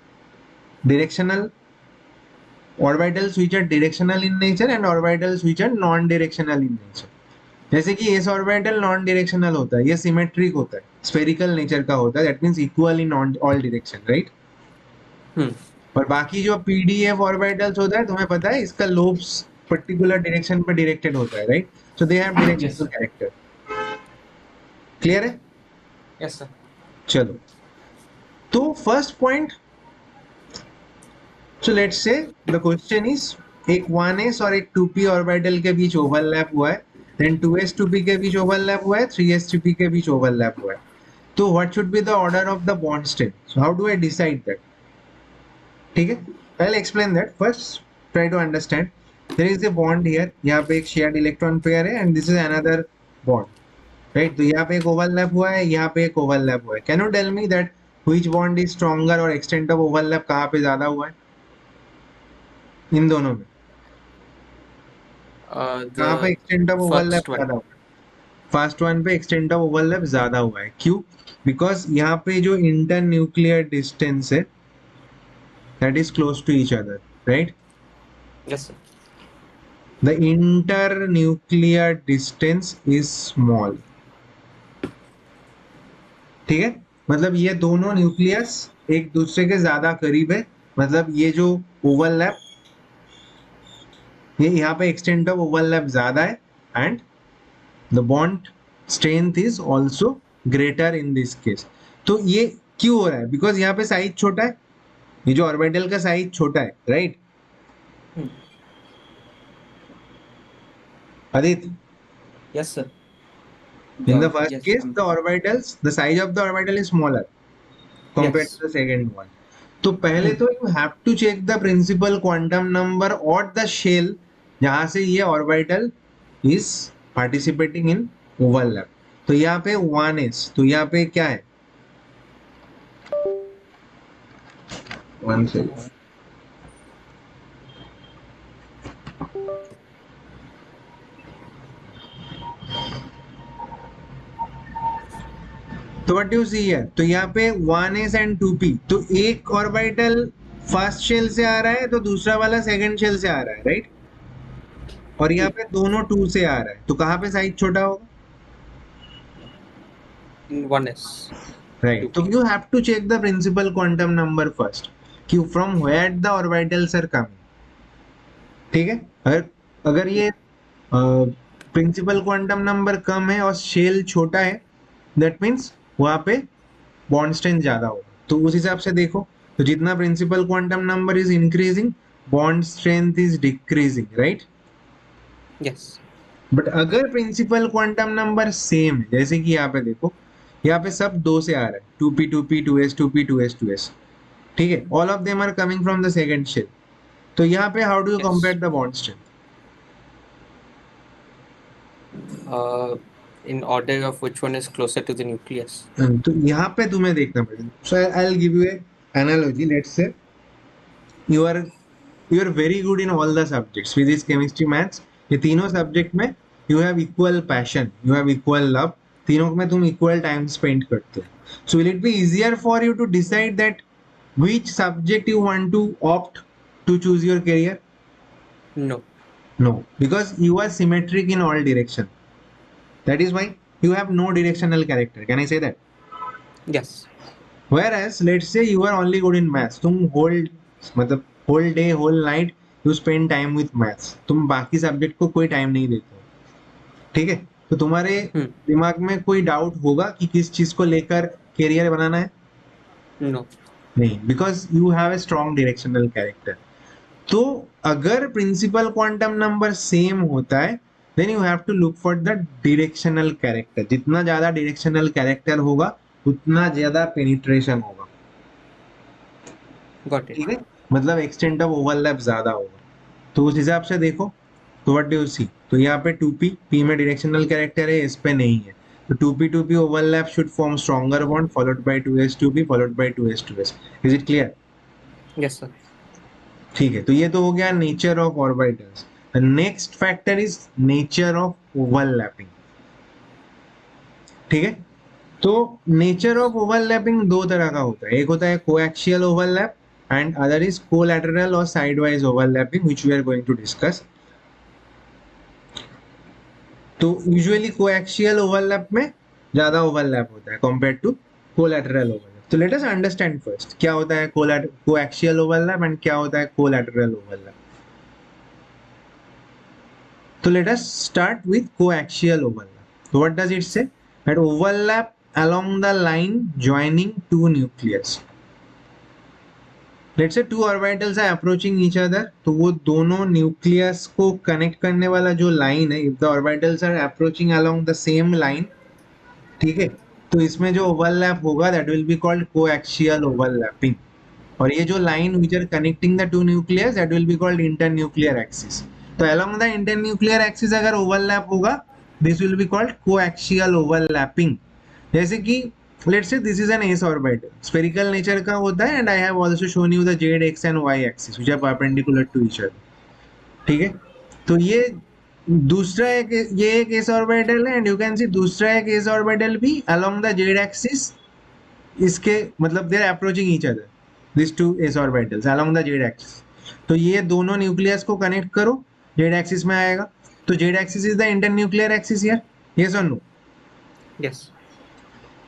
directional orbitals which are directional in nature and orbitals which are non-directional in nature. जैसे कि एस ऑर्बिटल नॉन डायरेक्शनल होता है, ये symmetric होता है, स्फेरिकल नेचर का होता है, that means equal in all direction, right? Hmm. और बाकी जो पीडीएफ ऑर्बिटल्स होता है, तुम्हें पता है इसका लोब्स पर्टिकुलर डायरेक्शन पर डायरेक्टेड होता है, right? So they have Yes, directional sir. Character. Clear है? Yes, sir. चलो, तो फर्स्ट पॉइंट, सो लेट्स से द क्वेश्चन इज, एक 1s और एक 2p ऑर्बिटल के बीच ओवरलैप हुआ है, देन 2s 2p के बीच ओवरलैप हुआ है, 3s 3p के बीच ओवरलैप हुआ है. तो what should be the order of the bond strength? So how do I decide that? ठीक है, I will explain that. First try to understand. There is a bond here, यहाँ पे एक शेयर्ड इलेक्ट्रॉन पेयर है and this is another bond, right? तो यहाँ पे एक ओवरलैप हुआ है, यहाँ पे एक ओवरलैप हुआ है. Can you tell me that which bond is stronger और एक्सटेंट ऑफ ओवरलैप कहाँ पे ज्यादा हुआ है इन दोनों में? कहाँ पे The extent of overlap first one. ज्यादा हुआ है? फर्स्ट वन पे एक्सटेंट ऑफ ओवरलैप ज्यादा हुआ है. क्यों? बिकॉज यहाँ पे जो इंटर न्यूक्लियर डिस्टेंस है, that is close to each other, right? Yes, sir. The inter nuclear distance is small. ठीक है, मतलब ये दोनों न्यूक्लियस एक दूसरे के ज्यादा करीब है, मतलब ये जो ओवरलैप, ये यहाँ पे एक्सटेंट ऑफ ओवरलैप ज्यादा है, and the bond strength is also greater in this case. तो ये क्यों हो रहा है? बिकॉज यहाँ पे साइज छोटा है, ये जो ऑर्बिटल का साइज छोटा है, right Aditya? Yes, sir. In the The first yes, case, the orbitals, the size of the orbital is smaller compared yes. to the second one. तो पहले तो you have to check the principal quantum number or the shell जहां से ये orbital is participating in overlap. तो यहाँ पे 1s, तो यहाँ पे क्या है? 1 से तो व्हाट यू सी हियर, तो यहाँ पे 1s एंड 2p, तो एक ऑर्बिटल फर्स्ट शेल से आ रहा है तो दूसरा वाला सेकंड शेल से आ रहा है, राइट? और यहाँ पे दोनों 2 से आ रहा है, तो कहाँ पे साइज छोटा होगा? In 1s, राइट, तो 2p. You have to check the principal quantum number first कि from where the orbitals are coming. ठीक है, अगर अगर ये प्रिंसिपल क्वांटम नंबर कम है और शेल छोटा है, दैट मीन्स वहां पे बॉन्ड स्ट्रेंथ ज्यादा होगा। तो उस हिसाब से देखो, तो जितना principal quantum number is increasing, bond strength is decreasing, right? Yes. But अगर प्रिंसिपल क्वांटम नंबर सेम है, जैसे कि यहाँ पे देखो, यहाँ पे सब 2 से आ रहा है, 2p 2p 2s 2p 2s 2s, ठीक है, all of them are coming from the second shell. तो यहाँ पे how do you Yes. Compare the bond strength? Uh, in order of which one is closer to the nucleus. तो यहाँ पे तुम्हें देखना पड़ेगा। So I will give you a analogy, let's say you are you are very good in all the subjects, physics chemistry maths, ये तीनों subject में you have equal passion, you have equal love, तीनों में तुम equal time spend करते हो। So will it be easier for you to decide that which subject you want to opt to choose your career? No. No, because you are symmetric in all direction. That is why you have no directional character. Can I say that? Yes. Whereas let's say you are only good in maths, तुम मतलब whole day whole night you spend time with maths, तुम बाकी subject को कोई time नहीं देते हो, ठीक है? तो तुम्हारे Hmm. दिमाग में कोई डाउट होगा कि किस चीज को लेकर करियर बनाना है? No. नहीं, because you have a strong directional character. तो अगर प्रिंसिपल क्वांटम नंबर सेम होता है, then you have to look for the directional character. जितना ज्यादा डायरेक्शनल कैरेक्टर होगा उतना ज्यादा पेनिट्रेशन होगा, Got it. ठीक है? मतलब एक्सटेंट ऑफ ओवरलैप ज्यादा होगा। तो उस हिसाब से देखो, तो व्हाट डू यू सी, तो यहाँ पे 2p, p में डायरेक्शनल कैरेक्टर है, इस पे नहीं है, तो 2p overlap should form stronger bond followed by 2s2p followed by 2s2s। Is it clear? Yes, sir. ठीक है, तो ये तो हो गया nature of orbitals. The next factor is nature of overlapping, ठीक है? तो नेचर ऑफ ओवरलैपिंग दो तरह का होता है, एक होता है coaxial overlap and other is collateral और sidewise overlapping, which we are going to discuss. तो यूजुअली कोएक्सियल ओवरलैप में ज्यादा ओवरलैप होता है कंपेयर टू कोलैटरल ओवरलैप। तो लेट अस अंडरस्टैंड फर्स्ट क्या होता है कोएक्सियल ओवरलैप एंड क्या होता है collateral overlap. So let us start with coaxial overlap. So what does it say? That overlap along the line joining two nucleus. Let's say two orbitals are approaching each other. तो वो दोनों nucleus को connect करने वाला जो line है, if the orbitals are approaching along the same line, ठीक है, तो इसमें जो ओवरलैप होगा that will be called coaxial overlapping. और ये जो line which are connecting the two nucleus that will be called internuclear axis. तो along the internuclear axis अगर ओवरलैप होगा, this will be called coaxial overlapping. जैसे कि let's say this is an s orbital, spherical nature का होता है, and I have also shown you the z, x and y axis which are perpendicular to each other, ठीक है? तो ये दूसरा एक, ये एक s orbital है, and you can see दूसरा एक s orbital भी along the z axis, इसके मतलब they are approaching each other, these two s orbitals along the z axis। तो ये दोनों न्यूक्लियस को कनेक्ट करो, z axis में आएगा, तो z axis is the internuclear axis here, yes or no? Yes.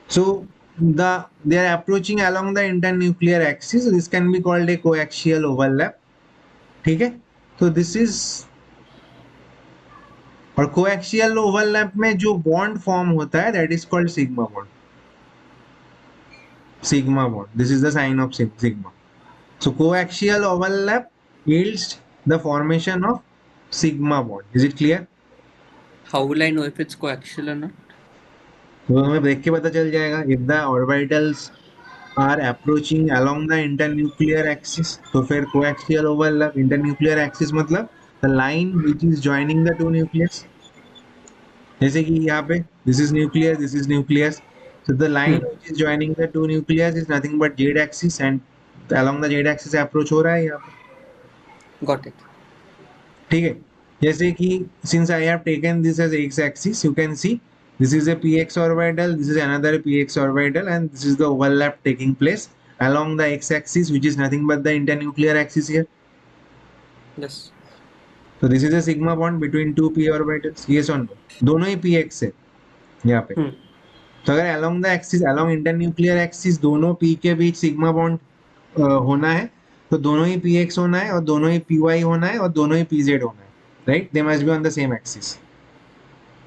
So they are approaching along the internuclear axis, this can be called a coaxial overlap, ठीक है? तो this is, और coaxial overlap में जो bond form होता है that is called sigma bond. sigma bond. This is the sign of sigma. So coaxial overlap yields the formation of sigma bond. Is it clear? How will I know if it's coaxial or not? तो हमें देख के पता चल जाएगा. If the orbitals are approaching along the internuclear axis, तो फिर coaxial overlap. Internuclear axis मतलब the line which is joining the two nucleus. जैसे कि यहाँ पे this is nucleus, this is nucleus. So the line Hmm. which is joining the two nucleus is nothing but z axis, and along the z axis approach हो रहा है यहाँ पे. Got it. ठीक है. जैसे कि since I have taken this as x axis, you can see this is a px orbital, this is another px orbital, and this is the overlap taking place along the x axis, which is nothing but the internuclear axis here. Yes. So this is a sigma bond between two p orbitals. Yes or no? दोनों ही px है यहाँ पे. Hmm. तो अगर along the axis, along internuclear axis दोनों p के बीच sigma bond होना है, तो दोनों ही px होना है और दोनों ही py होना है और दोनों ही pz होना है. Right? They must be on the same axis.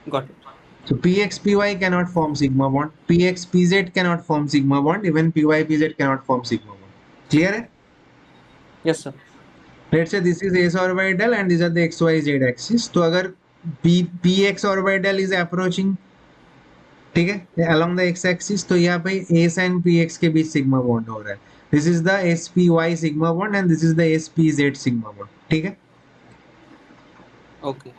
Got it. So px py cannot form sigma bond. Px pz cannot form sigma bond. Even py pz cannot form sigma bond. Clear है? Yes, sir. Let's say this is s orbital and these are the xyz axis. तो अगर px orbital is approaching, ठीक है, along the x axis, तो यहाँ पे s and px के बीच sigma bond हो रहा है. This is the spy sigma bond and this is the spz sigma bond. ठीक है. Okay.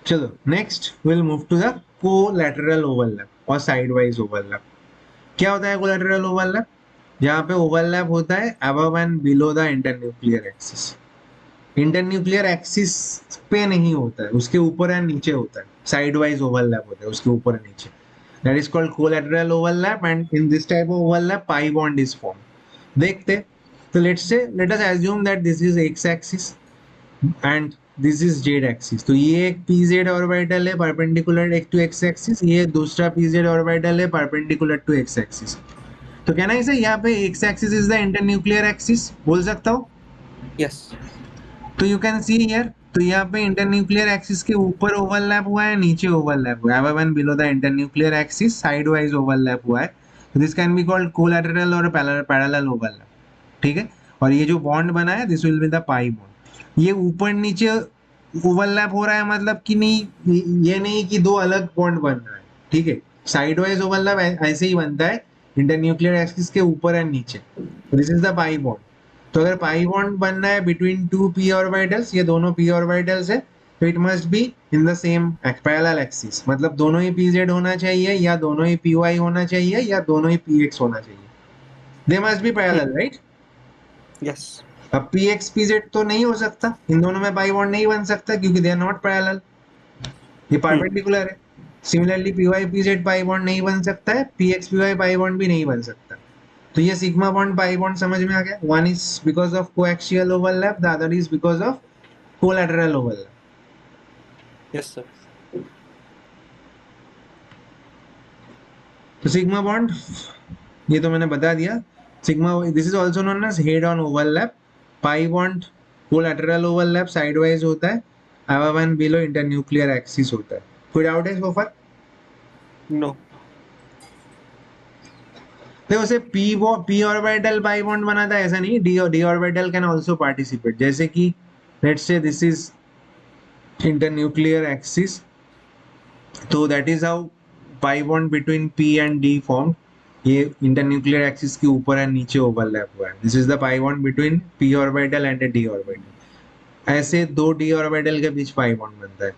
चलो next will move to the collateral overlap और साइडवाइज ओवरलैप. क्या होता है कोलैटरल ओवरलैप? जहाँ पे ओवरलैप होता है above and below the internuclear axis. Internuclear axis पे नहीं होता है, उसके ऊपर एंड नीचे होता है. साइडवाइज ओवरलैप होता है उसके ऊपर एंड नीचे. That is called collateral overlap and in this type of overlap pi bond is form. देखते. तो let us assume that this is x axis and this is Z axis. तो ये एक pz ऑर्बिटल है perpendicular एक to x axis, ये दूसरा pz orbital है परपेंडिकुलर टू एक्स एक्सिस. तो कहना है सर यहाँ पे x axis is the internuclear axis, बोल सकता हूँ. Yes. तो यू कैन सी हियर, तो यहाँ पे इंटरन्यूक्लियर एक्सिस के ऊपर ओवरलैप हुआ है, नीचे ओवरलैप हुआ है. Above and below the internuclear axis side wise overlap हुआ है. This can be called collateral और पैरेलल ओवरलैप. ठीक है. और ये जो बॉन्ड बना है this will be the pi bond. ये ऊपर नीचे ओवरलैप हो रहा है मतलब कि नहीं, ये नहीं कि दो अलग बॉन्ड बन रहा है. ठीक है. साइड वाइज ओवरलैप ऐसे ही बनता है इंटरन्यूक्लियर एक्सिस के ऊपर एंड नीचे. This is the pi bond. तो अगर पाई बॉन्ड बनना है बिटवीन टू p ऑर्बिटल्स, ये दोनों p ऑर्बिटल्स है, तो it must be in the same parallel axis. मतलब दोनों ही pz होना चाहिए या दोनों ही py होना चाहिए या दोनों ही px होना चाहिए. दे must B parallel, right? Yes. अब px pz तो नहीं हो सकता, इन दोनों में पाई बॉन्ड नहीं बन सकता क्योंकि दे आर नॉट पैरेलल, ये Hmm. परपेंडिकुलर है. Similarly py pz pi bond नहीं बन सकता है, px py पाई बॉन्ड भी नहीं बन सकता. तो ये सिग्मा बॉन्ड पाई बॉन्ड समझ में आ गया. One is because of coaxial overlap, the other is because of collateral overlap. Yes, sir. तो सिग्मा बॉन्ड ये तो मैंने बता दिया. Sigma this is also known as head on overlap. Pi bond collateral overlap sidewise होता है, above and below internuclear axis होता है. कोई डाउट है सो फार? No. देखो उसे p ऑर्बिटल पाई बॉन्ड बना था ऐसा नहीं, d orbital can also participate. जैसे कि let's say this is internuclear axis, तो that is how pi bond between p and d form. ये इंटरन्यूक्लियर एक्सिस के ऊपर एंड नीचे ओवरलैप हुआ है. This is the pi bond between p orbital and d orbital. ऐसे दो d orbital के बीच पाई बॉन्ड बनता है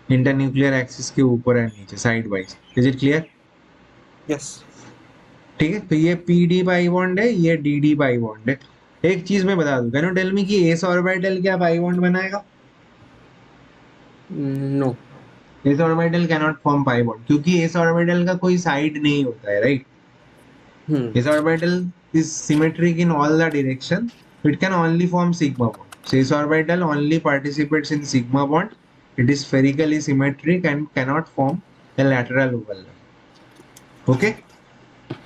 इंटरन्यूक्लियर एक्सिस के ऊपर एंड नीचे side wise. Is it clear? Yes. ठीक है. तो ये pd पाई बॉन्ड है, ये dd पाई बॉन्ड है. एक चीज मैं बता दूं, कैन यू टेल मी कि s ऑर्बिटल क्या पाई बॉन्ड बनाएगा? No. s orbital can not form pi bond क्योंकि s ऑर्बिटल का कोई साइड नहीं होता है, right? Hmm. s orbital is symmetric in all the direction. It can only form sigma bond. So s orbital only participates in sigma bond. It is spherically symmetric and cannot form a lateral overlap. Okay?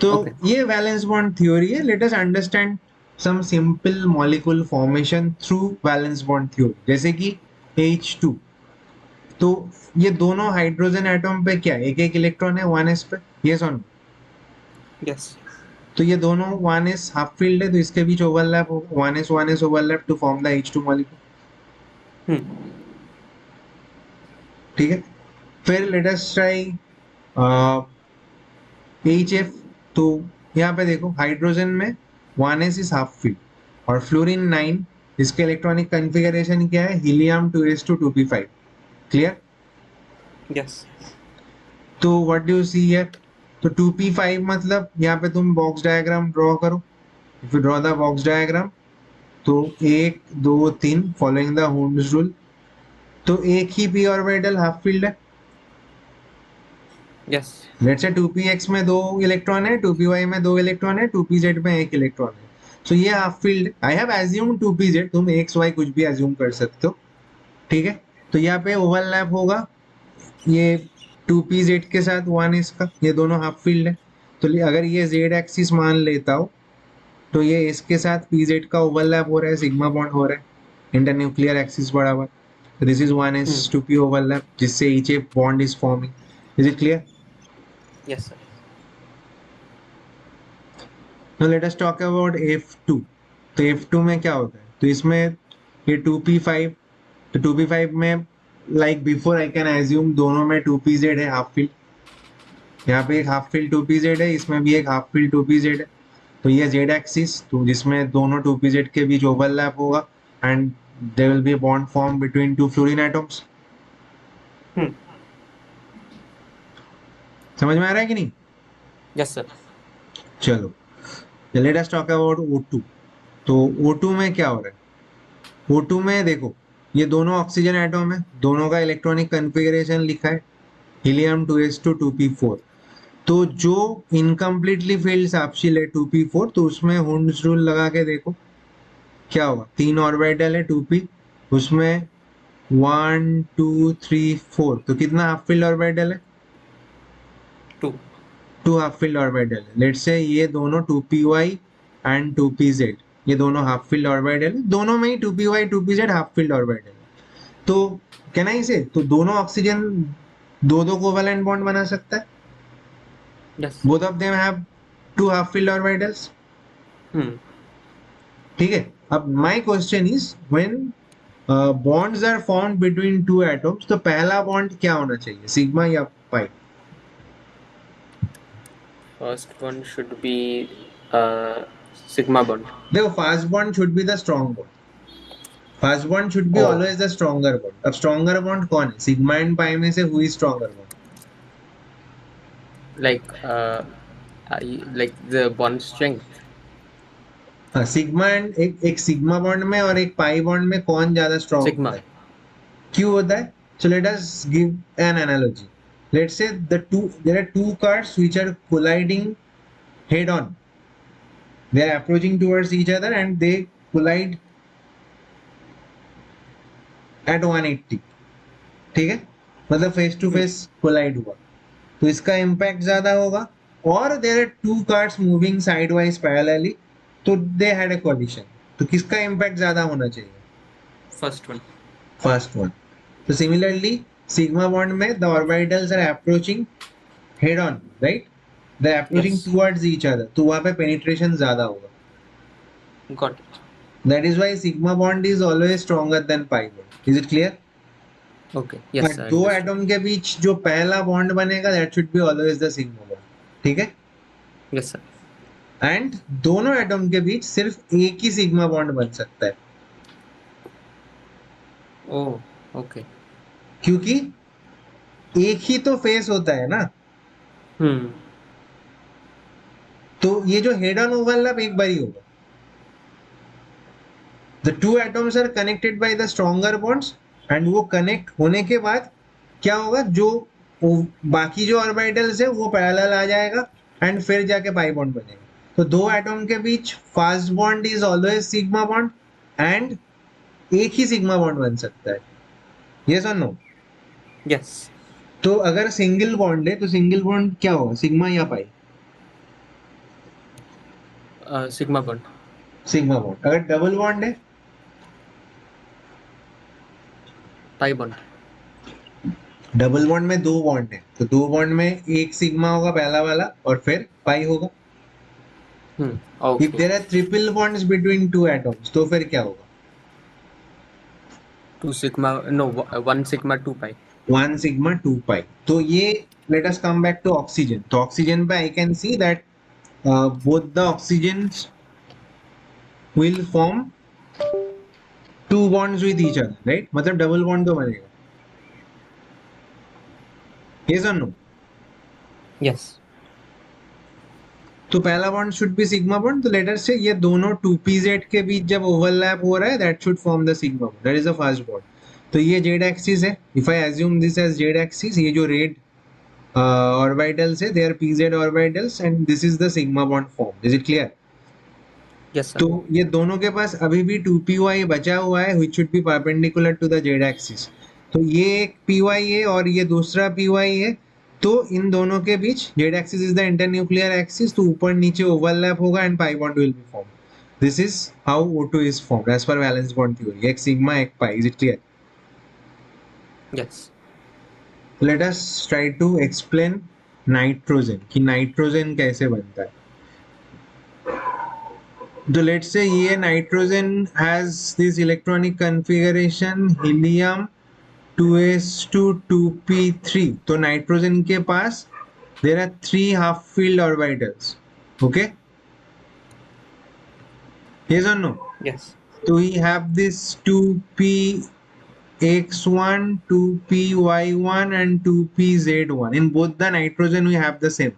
तो Okay. ये valence bond theory है. Let us understand some simple molecule formation through valence bond theory. जैसे कि H2. तो ये दोनों hydrogen atom पे क्या एक एक इलेक्ट्रॉन है 1s पे, ये सुन। यस। तो ये दोनों 1s हाफ फील्ड है, तो इसके बीच ओवरलैप होगा, 1s overlap to form the H2 molecule. ठीक है, फिर लेट अस ट्राई HF। तो यहाँ पे देखो हाइड्रोजन में 1s इज हाफ फील्ड, और फ्लोरीन 9 इसके इलेक्ट्रॉनिक कॉन्फ़िगरेशन क्या है, helium 2s2 2p5। Clear? Yes. तो what do you see here? तो 2p5 मतलब यहाँ पे तुम बॉक्स डायग्राम ड्रॉ करो। If you draw the box diagram, तो 1 2 3 फॉलोइंग द होल्ड्स रूल, तो एक ही p ऑर्बिटल हाफ फील्ड है। यस। लेट्स से 2px में दो इलेक्ट्रॉन है, 2py में दो इलेक्ट्रॉन है, 2pz में एक इलेक्ट्रॉन है। सो ये half field, I have assume 2pz, तुम एक्स वाई कुछ भी एज्यूम कर सकते हो। ठीक है, तो यहाँ पे ओवरलैप होगा ये 2pz के साथ 1 इसका, ये दोनों हाफ फील्ड है। तो अगर ये z एक्सिस मान लेता हो, तो ये इसके साथ pz का ओवरलैप हो रहा है, सिग्मा बॉन्ड हो रहा है इंटरन्यूक्लियर एक्सिस बराबर। दिस इज 1s2p ओवरलैप, जिससे HF bond is forming. Is it clear? Yes sir. Now let us talk about F2। तो F2 में क्या होता है? तो इसमें ये 2p5, तो 2p5 में like before I can assume दोनों में 2pz है हाफ फील्ड। यहाँ पे एक हाफ फील्ड 2pz है, इसमें भी एक हाफ फील्ड 2pz है। तो ये z एक्सिस, तो जिसमें दोनों 2pz के बीच ओवरलैप होगा, and there will be a bond form between two fluorine atoms. समझ में आ रहा है कि नहीं? Yes sir. चलो, let us talk about O2। तो O2 में क्या हो रहा है? O2 में देखो, ये दोनों ऑक्सीजन एटम है, दोनों का इलेक्ट्रॉनिक कॉन्फ़िगरेशन लिखा है, हीलियम 2s2 2p4। तो जो इनकम्प्लीटली फिल्ड सापशिल है 2p4, तो उसमें हुंड्स रूल लगा के देखो क्या होगा। तीन ऑर्बिटल है 2p, उसमें 1 2 3 4, तो कितना हाफ फील्ड ऑर्बिटल है? 2। टू हाफ फील्ड ऑर्बिटल है। लेट्स से ये दोनों 2py एंड 2pz, ये दोनों हाफ फील्ड ऑर्बिटल है, दोनों में ही 2py 2pz half filled orbital है। तो कैन आई से, तो दोनों ऑक्सीजन दो दो कोवेलेंट बॉन्ड बना सकता है। Yes. Both of them have two half filled orbitals. ठीक है, अब my question is when bonds are formed between two atoms, तो पहला बॉन्ड क्या होना चाहिए, सिग्मा या pi? First one should be sigma bond. देखो, first bond should be the strong bond, first bond should be oh always the stronger bond. अब stronger bond कौन है, सिग्मा एंड पाई में से who is stronger bond? Like like the bond strength. हाँ, sigma and एक sigma bond में और एक पाई बॉन्ड में कौन ज्यादा स्ट्रॉन्ग सिग्मा। होता है? क्यों होता है? So let us give an analogy. Let's say there are two cars which are colliding head on, they are approaching towards each other and they collide at 180। ठीक है, मतलब फेस टू फेस कोलाइड हुआ, तो इसका impact ज्यादा होगा। और there are two cars moving sidewise parallelly, तो दे हैड अ कोलिशन, तो किसका इम्पैक्ट ज्यादा होना चाहिए? First one. First one. तो सिमिलरली सिग्मा बॉन्ड में the orbitals are approaching head on, right, they are yes. Approaching towards each other, तो वहां पे पेनिट्रेशन ज्यादा होगा। Got it. That is why sigma bond is always stronger than pi bond. Is it clear? Okay. Yes, I do understood. Atom के बीच जो पहला bond बनेगा that should be always the sigma bond. ठीक है, yes sir. And दोनों atom के बीच सिर्फ एक ही सिग्मा बॉन्ड बन सकता है, ओ ओके। क्योंकि एक ही तो फेस होता है ना। हम्म। तो ये जो हेड ऑन ओवरलैप एक बार ही होगा, the two atoms are connected by the stronger bonds, and वो कनेक्ट होने के बाद क्या होगा, जो बाकी जो ऑर्बिटल्स है वो पैरेलल आ जाएगा, एंड फिर जाके पाई बॉन्ड बनेगा। तो दो एटम के बीच first bond is always sigma bond, and एक ही सिग्मा बॉन्ड बन सकता है। यस और नो? यस। तो अगर सिंगल बॉन्ड है तो सिंगल बॉन्ड क्या होगा, सिग्मा या pi? Sigma bond. Sigma bond. अगर डबल बॉन्ड है? Pi bond. डबल बॉन्ड में 2 बॉन्ड है, तो 2 बॉन्ड में एक सिग्मा होगा पहला वाला और फिर पाई होगा. If Okay. There are triple bonds between two atoms तो फिर क्या होगा? 2 sigma, no, 1 sigma 2 pi. 1 sigma 2 pi. तो ये let us come back to oxygen. तो ऑक्सीजन पे I can see that both the oxygens will form two bonds with each other, right? मतलब double bond तो बनेगा. Yes or no? Yes. तो पहला bond should be sigma bond. तो letter से ये दोनों 2pz के बीच जब ओवरलैप हो रहा है that should form the sigma bond. That is the first bond. तो ये जेड एक्सिस है. If I assume this as Z axis, ये जो रेड ऑर्बिटल्स है they are pz orbitals and this is the sigma bond form. Is it clear? Yes, sir. तो ये दोनों के पास अभी भी 2py बचा हुआ है which should be perpendicular to the z axis. तो ये एक py है और ये दूसरा py है. तो इन दोनों के बीच z axis is the internuclear axis, तो ऊपर नीचे ओवरलैप होगा and pi bond will be formed. This is how O2 is formed as per valence bond theory. एक sigma एक pi. Is it clear? Yes. Let us try to explain nitrogen कि nitrogen कैसे बनता है. So let's say ये nitrogen has this electronic configuration helium 2s2 2p3. तो nitrogen के पास there are 3 half filled orbitals. Okay? Yes or no? Yes. So we have this 2px1, 2py1 and 2pz1. In both the nitrogen we have the same.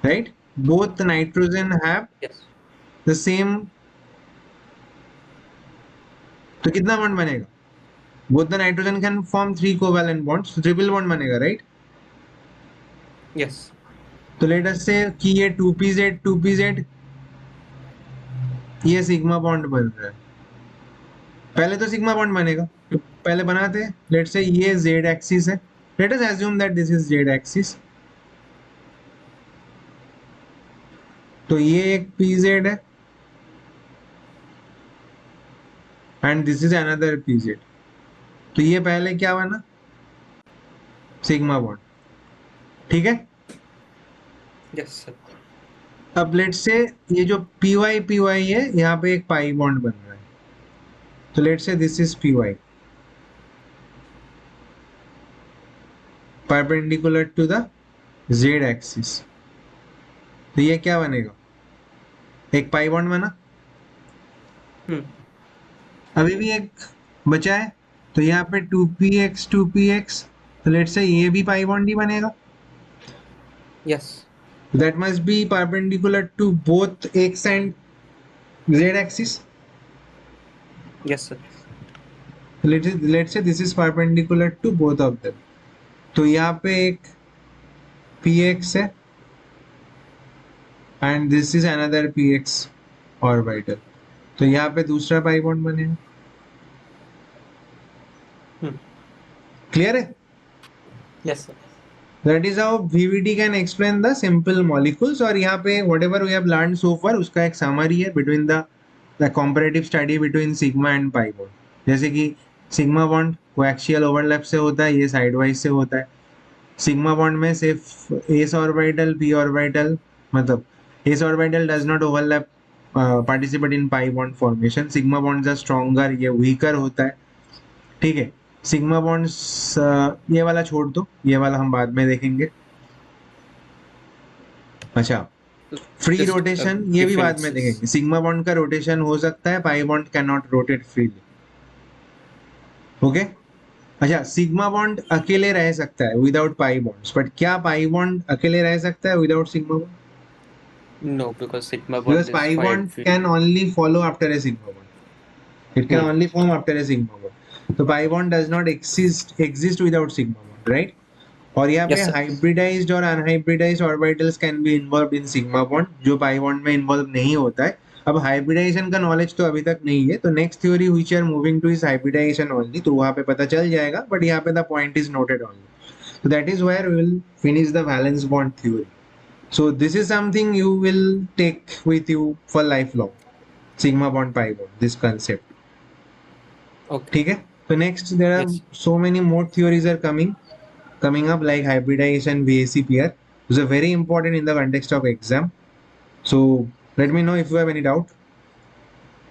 Right? Both the nitrogen have Yes. the same. तो कितना bond बनेगा? Both the nitrogen can form 3 covalent bonds, so triple bond बनेगा, right? Yes. तो let us say कि ये 2pz ये sigma bond बन रहा है. पहले तो सिग्मा बॉन्ड बनेगा, तो पहले बनाते हैं. लेट से ये z एक्सिस है. Let us assume that this is z axis. तो ये एक pz है and this is another pz. तो ये पहले क्या बना? Sigma bond. ठीक है. Yes, sir. अब लेट से ये जो py है यहाँ पे एक पाई बॉन्ड बन रहा है. तो let say this is py perpendicular to the z axis. तो ये क्या बनेगा? एक पाई बॉन्ड बना. Hmm. अभी भी एक बचा है. तो यहाँ पे 2px. तो लेट से ये भी पाई बॉन्ड ही बनेगा. Yes. That must be perpendicular to both x and z axis. Yes, sir. Let say this is perpendicular to both of them. तो यहाँ पे एक px है and this is another px orbital. तो यहाँ पे दूसरा पाई बॉन्ड बनेगा. Hmm. क्लियर है? Yes, sir. That is how VVT can explain the simple molecules. और यहाँ पे whatever we have learned so far उसका एक summary है between the comparative study between sigma and pi bond. जैसे कि sigma bond coaxial overlap से होता है, ये sidewise से होता है. sigma bond में सिर्फ s orbital p orbital, मतलब s orbital does not overlap participate in pi bond formation. sigma bonds are stronger, ये weaker होता है. ठीक है. सिग्मा बॉन्ड्स ये वाला छोड़ दो, ये वाला हम बाद में देखेंगे. अच्छा, फ्री Just रोटेशन ये भी बाद में differences. देखेंगे. सिग्मा बॉन्ड का रोटेशन हो सकता है, pi bond can not rotate freely. Okay. अच्छा, सिग्मा बॉन्ड अकेले रह सकता है विदाउट पाई बॉन्ड्स, बट क्या पाई बॉन्ड अकेले रह सकता है without sigma bond? No, because sigma because bond is pi quite bond free. Can only follow after a sigma bond. It can Hmm. only form after a sigma bond. So pi bond does not exist without sigma bond, right? और यहाँ पे Yes, sir. hybridized और unhybridized orbitals can be involved in sigma bond, जो pi bond में involve नहीं होता है. अब hybridization का knowledge तो अभी तक नहीं है, तो next theory which we are moving to is hybridization only. तो वहाँ पे पता चल जाएगा, but यहाँ पे the point is noted only. So that is where we will finish the valence bond theory. So this is something you will take with you for lifelong. Sigma bond, pi bond, this concept. Okay. ठीक है. So next, there are Yes. so many more theories are coming up, like hybridization, VAC pair. These are very important in the context of exam. So let me know if you have any doubt.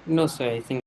No, sir. I think